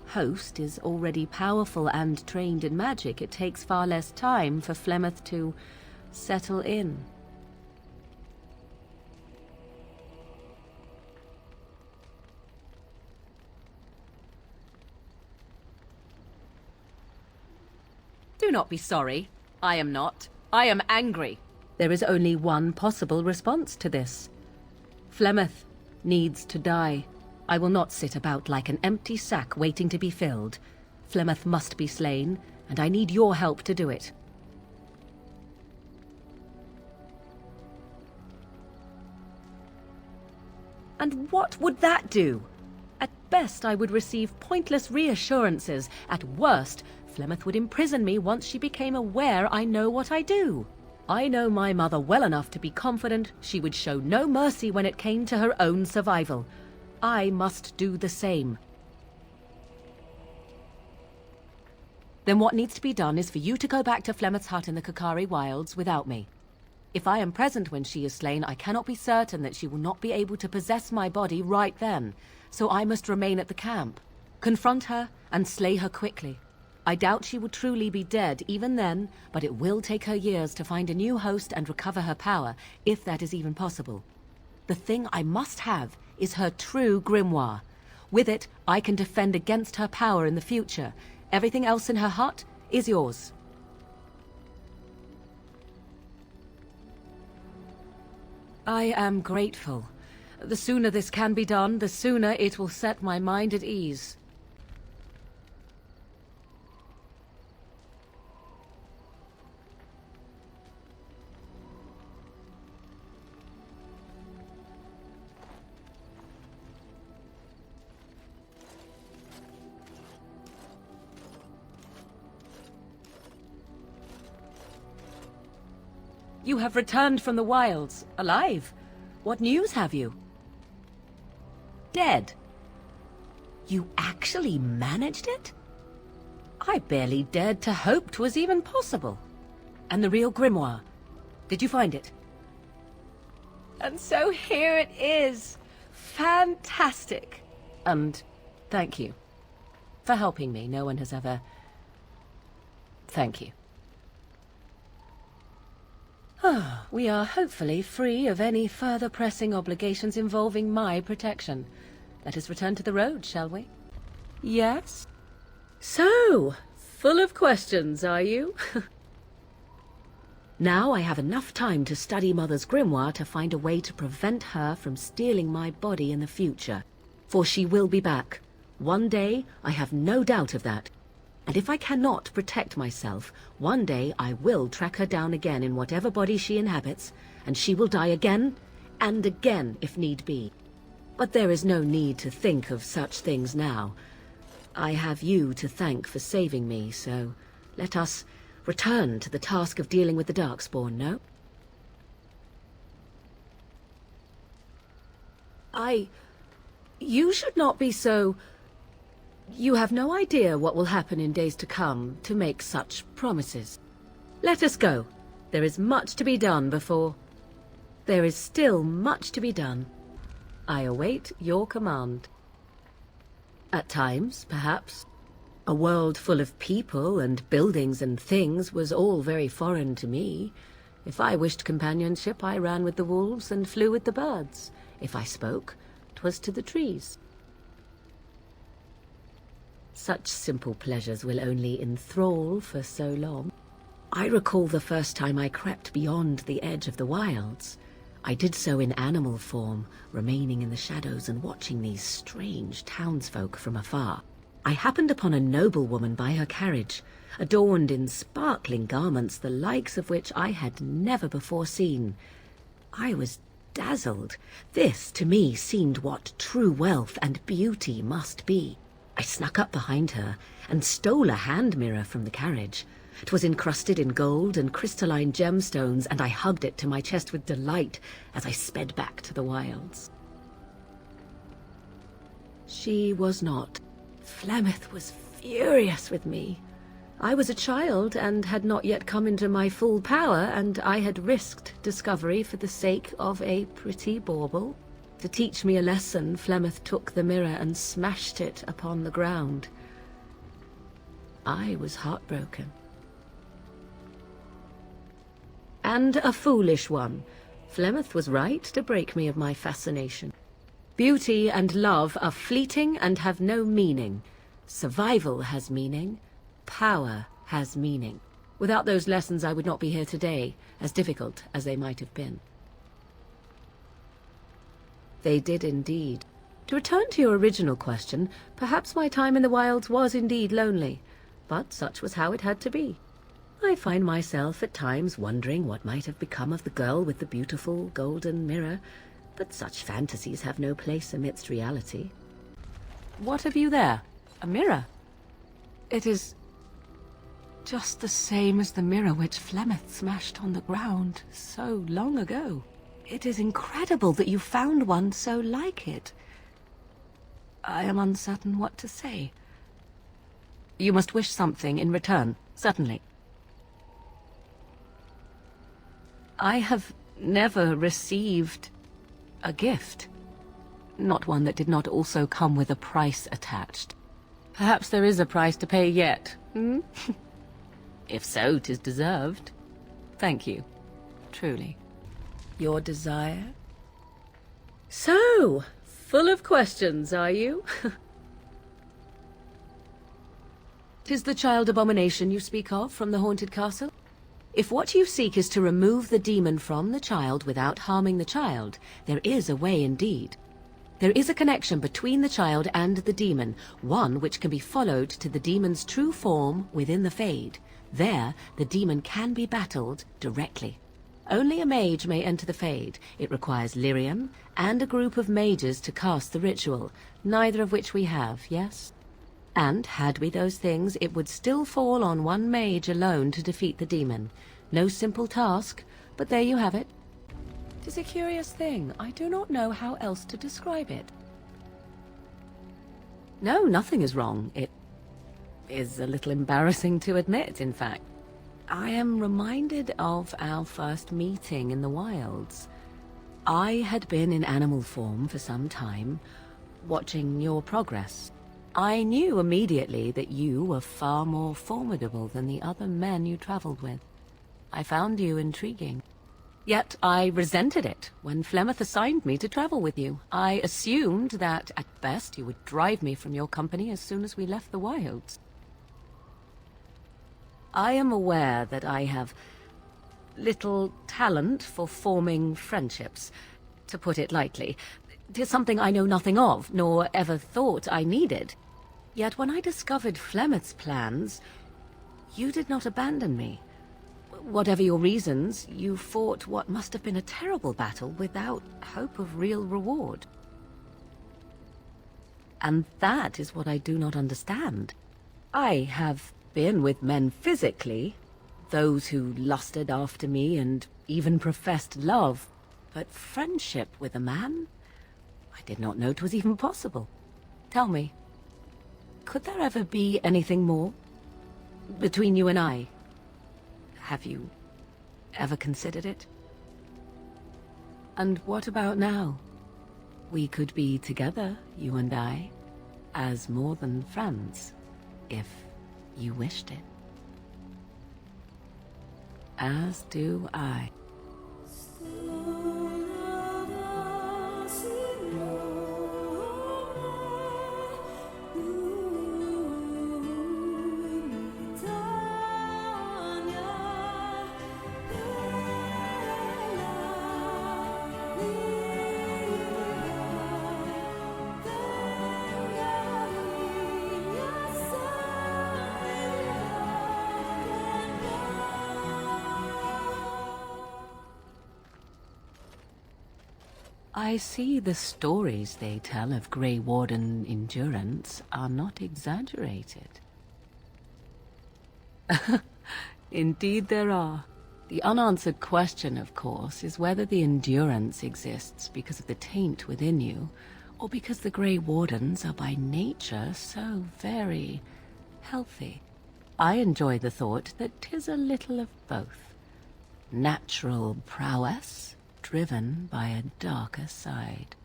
host is already powerful and trained in magic, it takes far less time for Flemeth to settle in. Do not be sorry. I am not. I am angry. There is only one possible response to this. Flemeth needs to die. I will not sit about like an empty sack waiting to be filled. Flemeth must be slain, and I need your help to do it. And what would that do? At best, I would receive pointless reassurances. At worst, Flemeth would imprison me once she became aware I know what I do. I know my mother well enough to be confident she would show no mercy when it came to her own survival. I must do the same. Then what needs to be done is for you to go back to Flemeth's hut in the Kakari Wilds without me. If I am present when she is slain, I cannot be certain that she will not be able to possess my body right then, so I must remain at the camp. Confront her and slay her quickly. I doubt she will truly be dead even then, but it will take her years to find a new host and recover her power, if that is even possible. The thing I must have is her true grimoire. With it, I can defend against her power in the future. Everything else in her hut is yours. I am grateful. The sooner this can be done, the sooner it will set my mind at ease. You have returned from the wilds, alive. What news have you? Dead. You actually managed it? I barely dared to hope 'twas even possible. And the real grimoire, did you find it? And so here it is. Fantastic. And thank you for helping me. No one has ever... Thank you. We are hopefully free of any further pressing obligations involving my protection. Let us return to the road, shall we? Yes? So, full of questions, are you? Now I have enough time to study Mother's grimoire to find a way to prevent her from stealing my body in the future. For she will be back. One day, I have no doubt of that. And if I cannot protect myself, one day I will track her down again in whatever body she inhabits, and she will die again and again if need be. But there is no need to think of such things now. I have you to thank for saving me, so let us return to the task of dealing with the Darkspawn, no? You should not be so... You have no idea what will happen in days to come to make such promises. Let us go. There is much to be done before... There is still much to be done. I await your command. At times, perhaps, a world full of people and buildings and things was all very foreign to me. If I wished companionship, I ran with the wolves and flew with the birds. If I spoke, 'twas to the trees. Such simple pleasures will only enthrall for so long. I recall the first time I crept beyond the edge of the wilds. I did so in animal form, remaining in the shadows and watching these strange townsfolk from afar. I happened upon a noblewoman by her carriage, adorned in sparkling garments the likes of which I had never before seen. I was dazzled. This, to me, seemed what true wealth and beauty must be. I snuck up behind her and stole a hand mirror from the carriage. 'Twas encrusted in gold and crystalline gemstones, and I hugged it to my chest with delight as I sped back to the wilds. She was not. Flemeth was furious with me. I was a child and had not yet come into my full power, and I had risked discovery for the sake of a pretty bauble. To teach me a lesson, Flemeth took the mirror and smashed it upon the ground. I was heartbroken. And a foolish one. Flemeth was right to break me of my fascination. Beauty and love are fleeting and have no meaning. Survival has meaning. Power has meaning. Without those lessons, I would not be here today, as difficult as they might have been. They did indeed. To return to your original question, perhaps my time in the wilds was indeed lonely, but such was how it had to be. I find myself at times wondering what might have become of the girl with the beautiful golden mirror, but such fantasies have no place amidst reality. What have you there? A mirror? It is just the same as the mirror which Flemeth smashed on the ground so long ago. It is incredible that you found one so like it. I am uncertain what to say. You must wish something in return, certainly. I have never received a gift. Not one that did not also come with a price attached. Perhaps there is a price to pay yet, hmm? If so, 'tis deserved. Thank you, truly. Your desire? So, full of questions, are you? 'Tis the child abomination you speak of from the haunted castle? If what you seek is to remove the demon from the child without harming the child, there is a way indeed. There is a connection between the child and the demon, one which can be followed to the demon's true form within the Fade. There, the demon can be battled directly. Only a mage may enter the Fade. It requires lyrium and a group of mages to cast the ritual, neither of which we have, yes? And, had we those things, it would still fall on one mage alone to defeat the demon. No simple task, but there you have it. 'Tis a curious thing. I do not know how else to describe it. No, nothing is wrong. It is a little embarrassing to admit, in fact. I am reminded of our first meeting in the wilds. I had been in animal form for some time, watching your progress. I knew immediately that you were far more formidable than the other men you traveled with. I found you intriguing. Yet I resented it when Flemeth assigned me to travel with you. I assumed that, at best, you would drive me from your company as soon as we left the wilds. I am aware that I have little talent for forming friendships, to put it lightly. 'Tis something I know nothing of, nor ever thought I needed. Yet when I discovered Flemeth's plans, you did not abandon me. Whatever your reasons, you fought what must have been a terrible battle without hope of real reward. And that is what I do not understand. I have been with men physically, those who lusted after me and even professed love, but friendship with a man? I did not know 'twas even possible. Tell me, could there ever be anything more? Between you and I? Have you ever considered it? And what about now? We could be together, you and I, as more than friends, if you wished it. As do I. I see the stories they tell of Grey Warden endurance are not exaggerated. Indeed there are. The unanswered question, of course, is whether the endurance exists because of the taint within you, or because the Grey Wardens are by nature so very healthy. I enjoy the thought that 'tis a little of both. Natural prowess, driven by a darker side.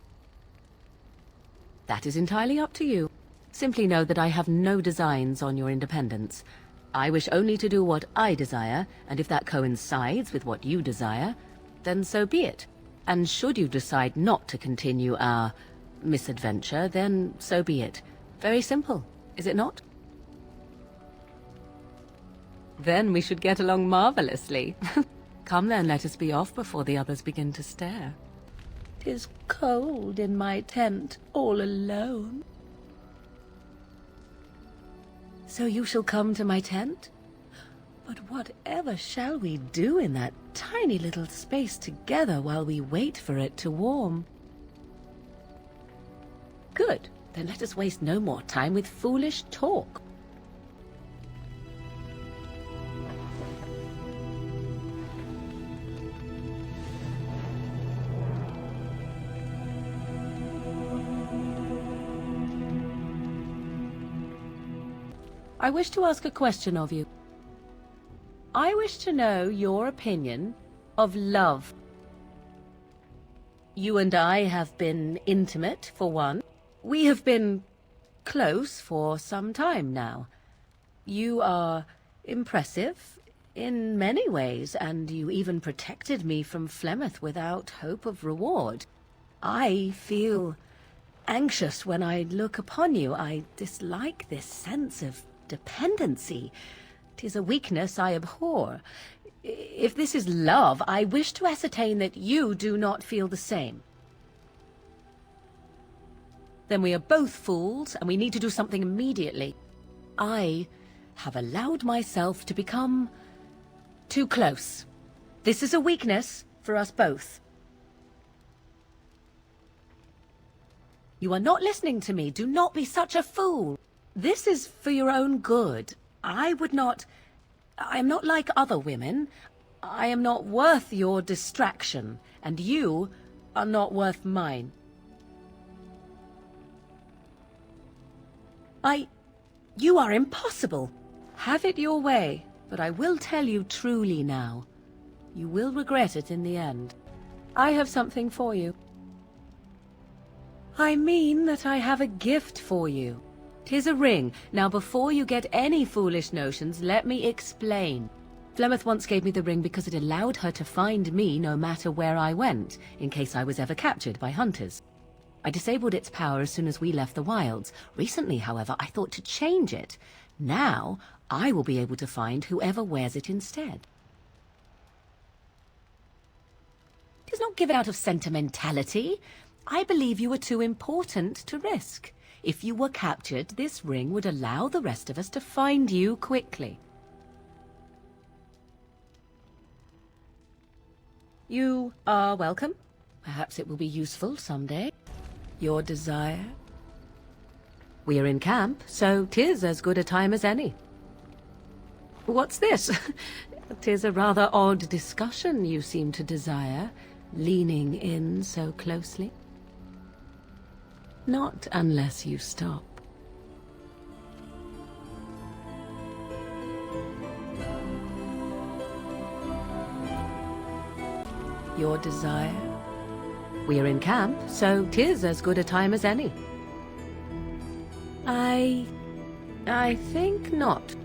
That is entirely up to you. Simply know that I have no designs on your independence. I wish only to do what I desire, and if that coincides with what you desire, then so be it. And should you decide not to continue our misadventure, then so be it. Very simple, is it not? Then we should get along marvelously. Come then, let us be off before the others begin to stare. 'Tis cold in my tent, all alone. So you shall come to my tent? But whatever shall we do in that tiny little space together while we wait for it to warm? Good. Then let us waste no more time with foolish talk. I wish to ask a question of you. I wish to know your opinion of love. You and I have been intimate, for one. We have been close for some time now. You are impressive in many ways, and you even protected me from Flemeth without hope of reward. I feel anxious when I look upon you. I dislike this sense of dependency. 'Tis a weakness I abhor. If this is love, I wish to ascertain that you do not feel the same. Then we are both fools, and we need to do something immediately. I have allowed myself to become too close. This is a weakness for us both. You are not listening to me. Do not be such a fool. This is for your own good. I am not like other women. I am not worth your distraction, and you are not worth mine. You are impossible. Have it your way, but I will tell you truly now. You will regret it in the end. I have something for you. I mean that I have a gift for you. 'Tis a ring. Now, before you get any foolish notions, let me explain. Flemeth once gave me the ring because it allowed her to find me no matter where I went, in case I was ever captured by hunters. I disabled its power as soon as we left the wilds. Recently, however, I thought to change it. Now, I will be able to find whoever wears it instead. It is not given out of sentimentality. I believe you are too important to risk. If you were captured, this ring would allow the rest of us to find you quickly. You are welcome. Perhaps it will be useful someday. Your desire? We are in camp, so 'tis as good a time as any. What's this? 'Tis a rather odd discussion you seem to desire, leaning in so closely. Not unless you stop. Your desire? We're in camp, so 'tis as good a time as any. I think not.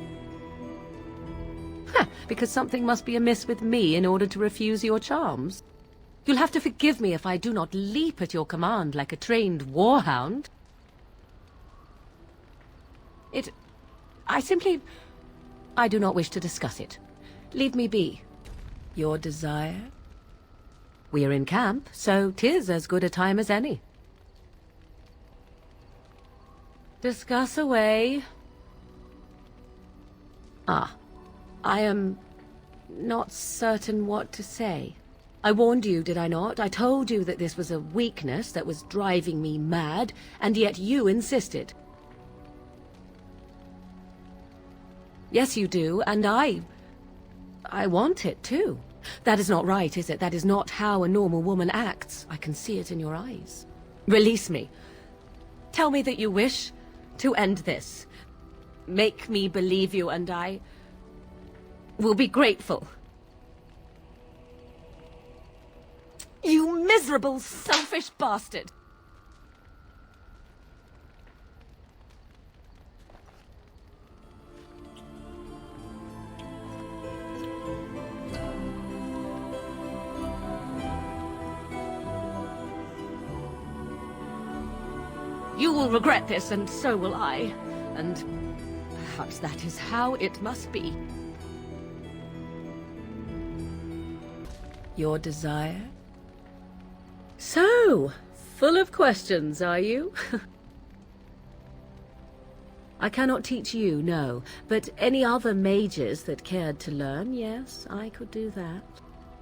Because something must be amiss with me in order to refuse your charms. You'll have to forgive me if I do not leap at your command like a trained warhound. I do not wish to discuss it. Leave me be. Your desire? We're in camp, so 'tis as good a time as any. Discuss away. I am not certain what to say. I warned you, did I not? I told you that this was a weakness that was driving me mad, and yet you insisted. Yes, you do, and I want it too. That is not right, is it? That is not how a normal woman acts. I can see it in your eyes. Release me. Tell me that you wish to end this. Make me believe you, and I will be grateful. You miserable, selfish bastard! You will regret this, and so will I. And perhaps that is how it must be. Your desire? So, full of questions, are you? I cannot teach you, no, but any other mages that cared to learn, yes, I could do that.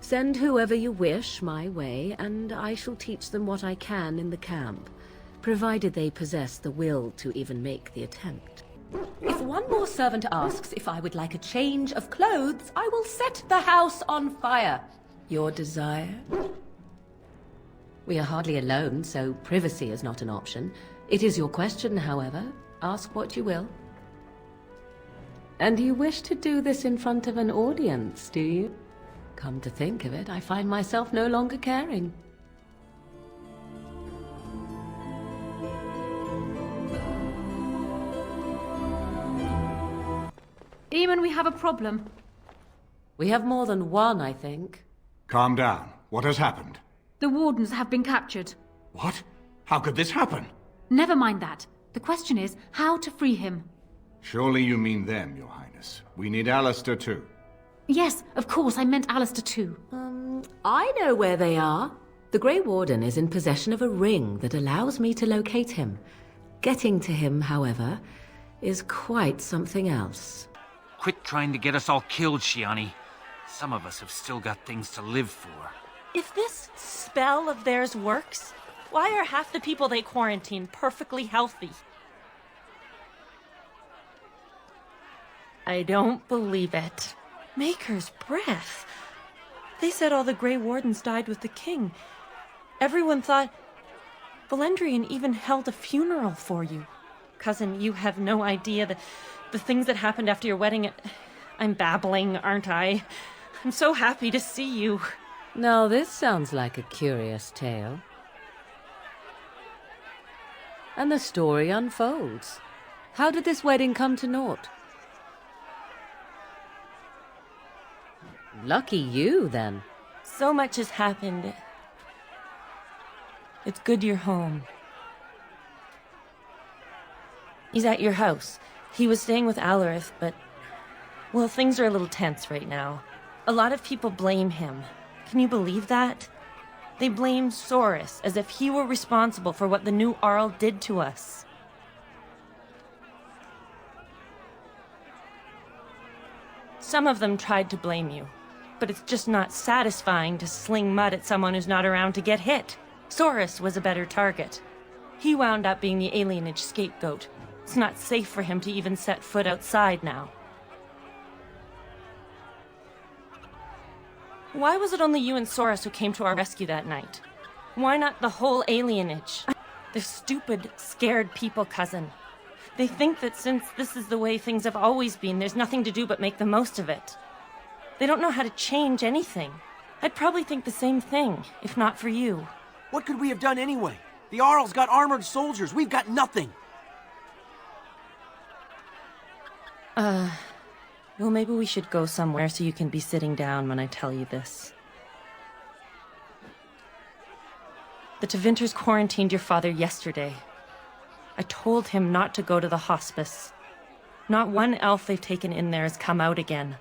Send whoever you wish my way, and I shall teach them what I can in the camp, provided they possess the will to even make the attempt. If one more servant asks if I would like a change of clothes, I will set the house on fire. Your desire? We are hardly alone, so privacy is not an option. It is your question, however. Ask what you will. And you wish to do this in front of an audience, do you? Come to think of it, I find myself no longer caring. Demon, we have a problem. We have more than one, I think. Calm down. What has happened? The wardens have been captured. What? How could this happen? Never mind that. The question is how to free him. Surely you mean them, Your Highness. We need Alistair too. Yes, of course, I meant Alistair too. I know where they are. The Grey Warden is in possession of a ring that allows me to locate him. Getting to him, however, is quite something else. Quit trying to get us all killed, Shiani. Some of us have still got things to live for. If this spell of theirs works, why are half the people they quarantine perfectly healthy? I don't believe it. Maker's breath. They said all the Grey Wardens died with the king. Everyone thought... Valendrian even held a funeral for you. Cousin, you have no idea the things that happened after your wedding. I'm babbling, aren't I? I'm so happy to see you. Now this sounds like a curious tale. And the story unfolds. How did this wedding come to naught? Lucky you, then. So much has happened. It's good you're home. He's at your house. He was staying with Alarith, but... well, things are a little tense right now. A lot of people blame him. Can you believe that? They blame Soris as if he were responsible for what the new Arl did to us. Some of them tried to blame you, but it's just not satisfying to sling mud at someone who's not around to get hit. Soris was a better target. He wound up being the alienage scapegoat. It's not safe for him to even set foot outside now. Why was it only you and Soris who came to our rescue that night? Why not the whole alienage? They're stupid, scared people, cousin. They think that since this is the way things have always been, there's nothing to do but make the most of it. They don't know how to change anything. I'd probably think the same thing, if not for you. What could we have done anyway? The Arl's got armored soldiers. We've got nothing. Well, maybe we should go somewhere so you can be sitting down when I tell you this. The Tevinters quarantined your father yesterday. I told him not to go to the hospice. Not one elf they've taken in there has come out again.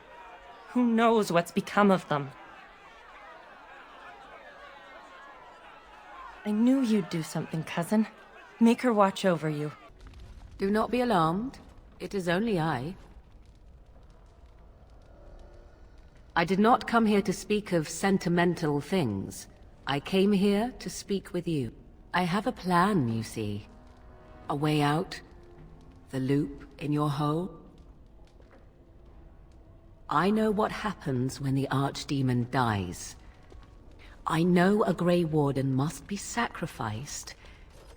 Who knows what's become of them? I knew you'd do something, cousin. Make her watch over you. Do not be alarmed. It is only I. I did not come here to speak of sentimental things. I came here to speak with you. I have a plan, you see. A way out. The loop in your hole. I know what happens when the Archdemon dies. I know a Grey Warden must be sacrificed,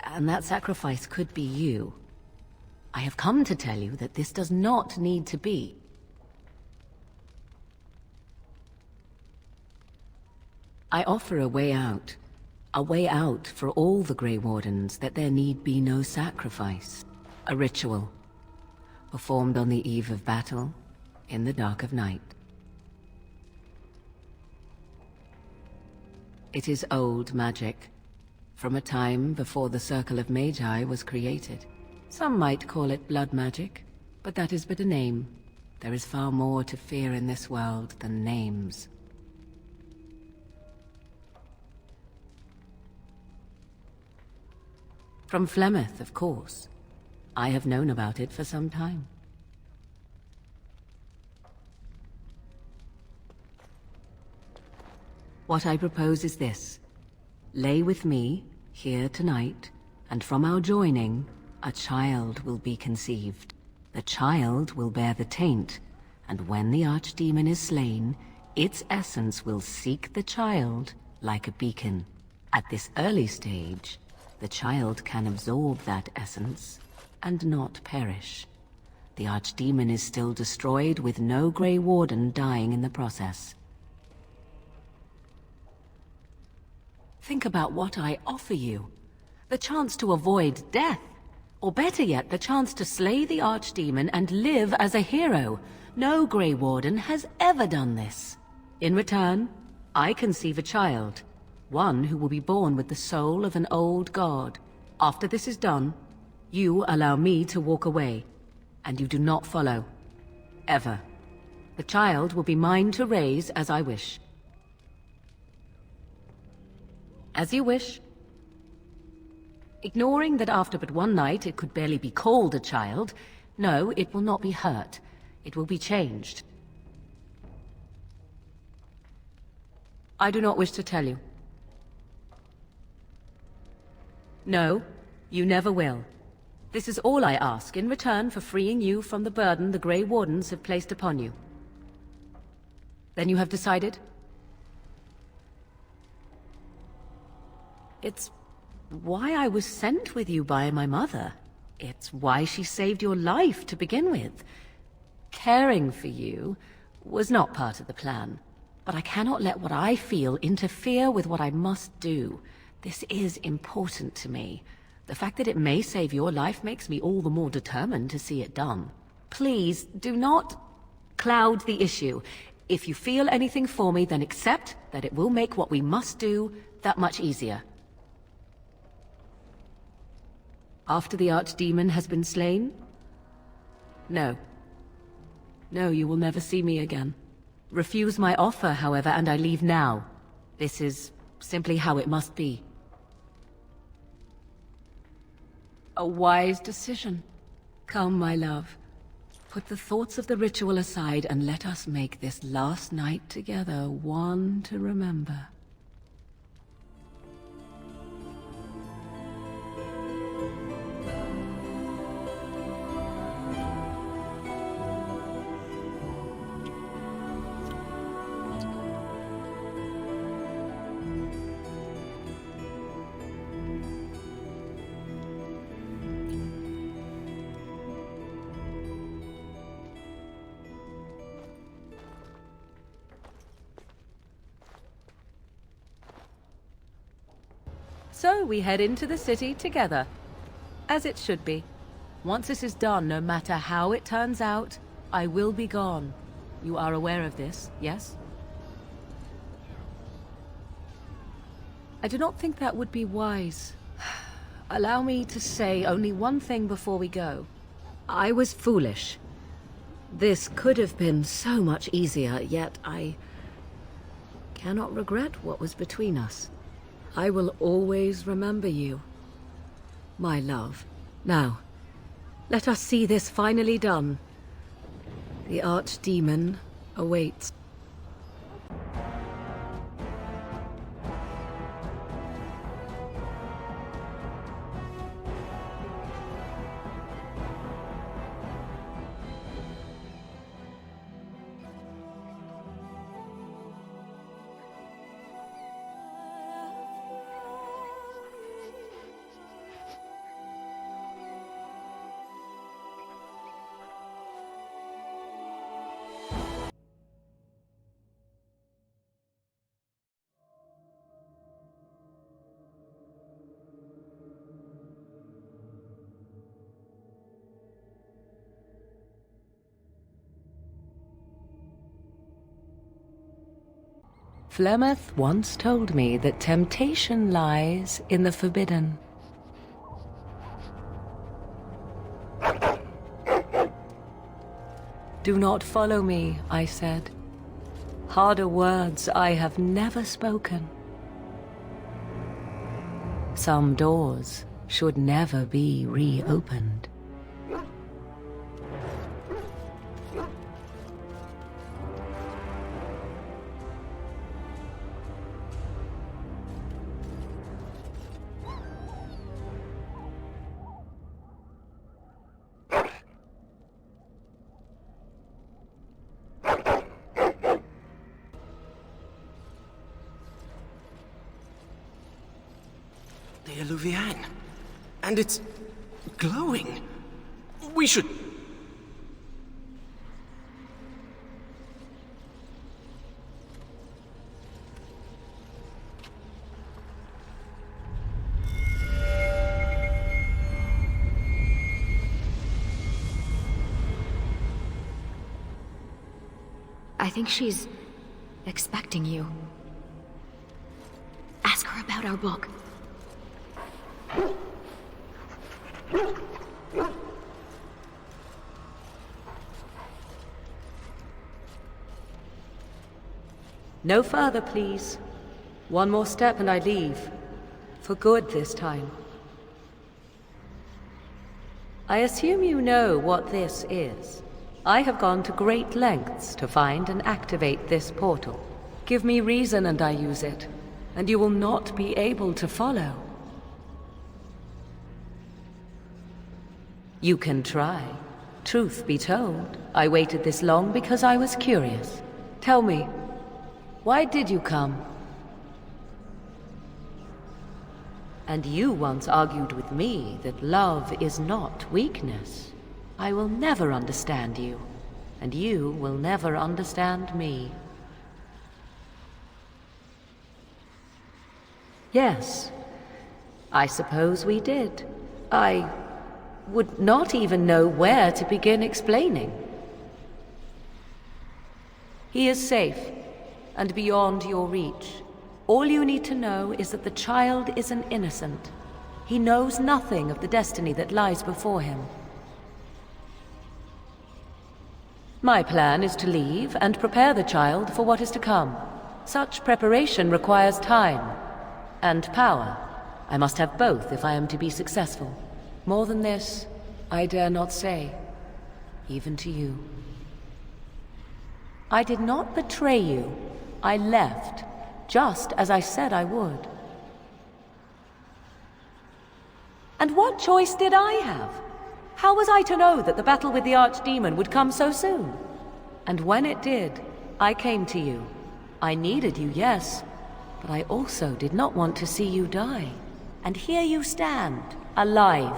and that sacrifice could be you. I have come to tell you that this does not need to be. I offer a way out for all the Grey Wardens, that there need be no sacrifice. A ritual, performed on the eve of battle, in the dark of night. It is old magic, from a time before the Circle of Magi was created. Some might call it blood magic, but that is but a name. There is far more to fear in this world than names. From Flemeth, of course. I have known about it for some time. What I propose is this. Lay with me, here tonight, and from our joining, a child will be conceived. The child will bear the taint, and when the Archdemon is slain, its essence will seek the child like a beacon. At this early stage, the child can absorb that essence and not perish. The Archdemon is still destroyed, with no Grey Warden dying in the process. Think about what I offer you. The chance to avoid death. Or better yet, the chance to slay the Archdemon and live as a hero. No Grey Warden has ever done this. In return, I conceive a child. One who will be born with the soul of an old god. After this is done, you allow me to walk away. And you do not follow. Ever. The child will be mine to raise as I wish. As you wish. Ignoring that after but one night it could barely be called a child, no, it will not be hurt. It will be changed. I do not wish to tell you. No, you never will. This is all I ask in return for freeing you from the burden the Grey Wardens have placed upon you. Then you have decided? It's why I was sent with you by my mother. It's why she saved your life to begin with. Caring for you was not part of the plan, but I cannot let what I feel interfere with what I must do. This is important to me. The fact that it may save your life makes me all the more determined to see it done. Please, do not cloud the issue. If you feel anything for me, then accept that it will make what we must do that much easier. After the Archdemon has been slain? No. No, you will never see me again. Refuse my offer, however, and I leave now. This is simply how it must be. A wise decision. Come, my love. Put the thoughts of the ritual aside and let us make this last night together one to remember. So we head into the city together. As it should be. Once this is done, no matter how it turns out, I will be gone. You are aware of this, yes? I do not think that would be wise. Allow me to say only one thing before we go. I was foolish. This could have been so much easier, yet I cannot regret what was between us. I will always remember you, my love. Now, let us see this finally done. The archdemon awaits. Flemeth once told me that temptation lies in the forbidden. Do not follow me, I said. Harder words I have never spoken. Some doors should never be reopened. The Eluvian. And it's glowing. We should... I think she's expecting you. Ask her about our book. No further, please. One more step and I leave. For good this time. I assume you know what this is. I have gone to great lengths to find and activate this portal. Give me reason and I use it, and you will not be able to follow. You can try. Truth be told, I waited this long because I was curious. Tell me, why did you come? And you once argued with me that love is not weakness. I will never understand you, and you will never understand me. Yes, I suppose we did. I would not even know where to begin explaining. He is safe, and beyond your reach. All you need to know is that the child is an innocent. He knows nothing of the destiny that lies before him. My plan is to leave and prepare the child for what is to come. Such preparation requires time and power. I must have both if I am to be successful. More than this, I dare not say, even to you. I did not betray you. I left, just as I said I would. And what choice did I have? How was I to know that the battle with the Archdemon would come so soon? And when it did, I came to you. I needed you, yes, but I also did not want to see you die. And here you stand, alive.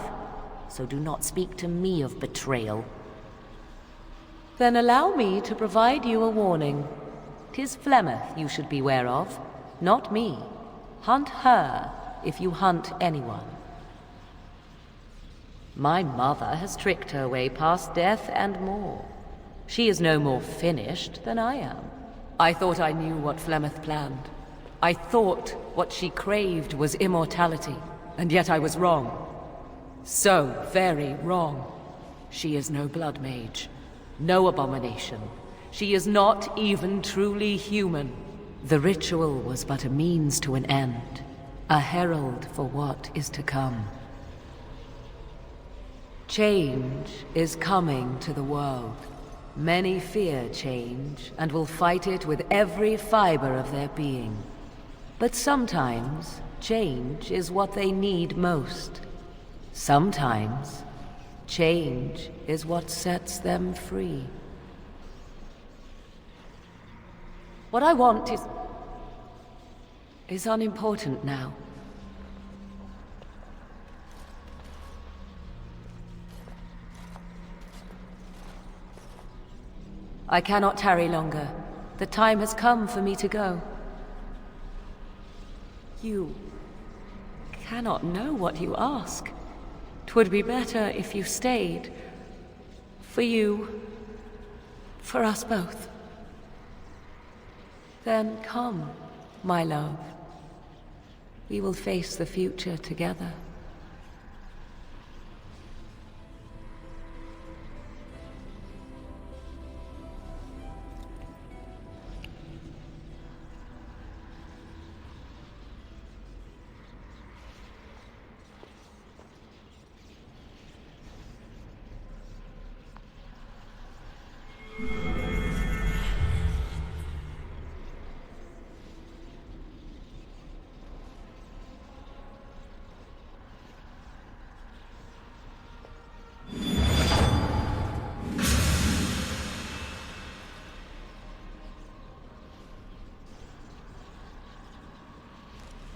So do not speak to me of betrayal. Then allow me to provide you a warning. 'Tis Flemeth you should beware of, not me. Hunt her, if you hunt anyone. My mother has tricked her way past death and more. She is no more finished than I am. I thought I knew what Flemeth planned. I thought what she craved was immortality, and yet I was wrong. So very wrong. She is no blood mage, no abomination. She is not even truly human. The ritual was but a means to an end, a herald for what is to come. Change is coming to the world. Many fear change, and will fight it with every fiber of their being. But sometimes, change is what they need most. Sometimes, change is what sets them free. What I want is unimportant now. I cannot tarry longer. The time has come for me to go. You cannot know what you ask. 'Twould be better if you stayed. For you, for us both. Then come, my love. We will face the future together.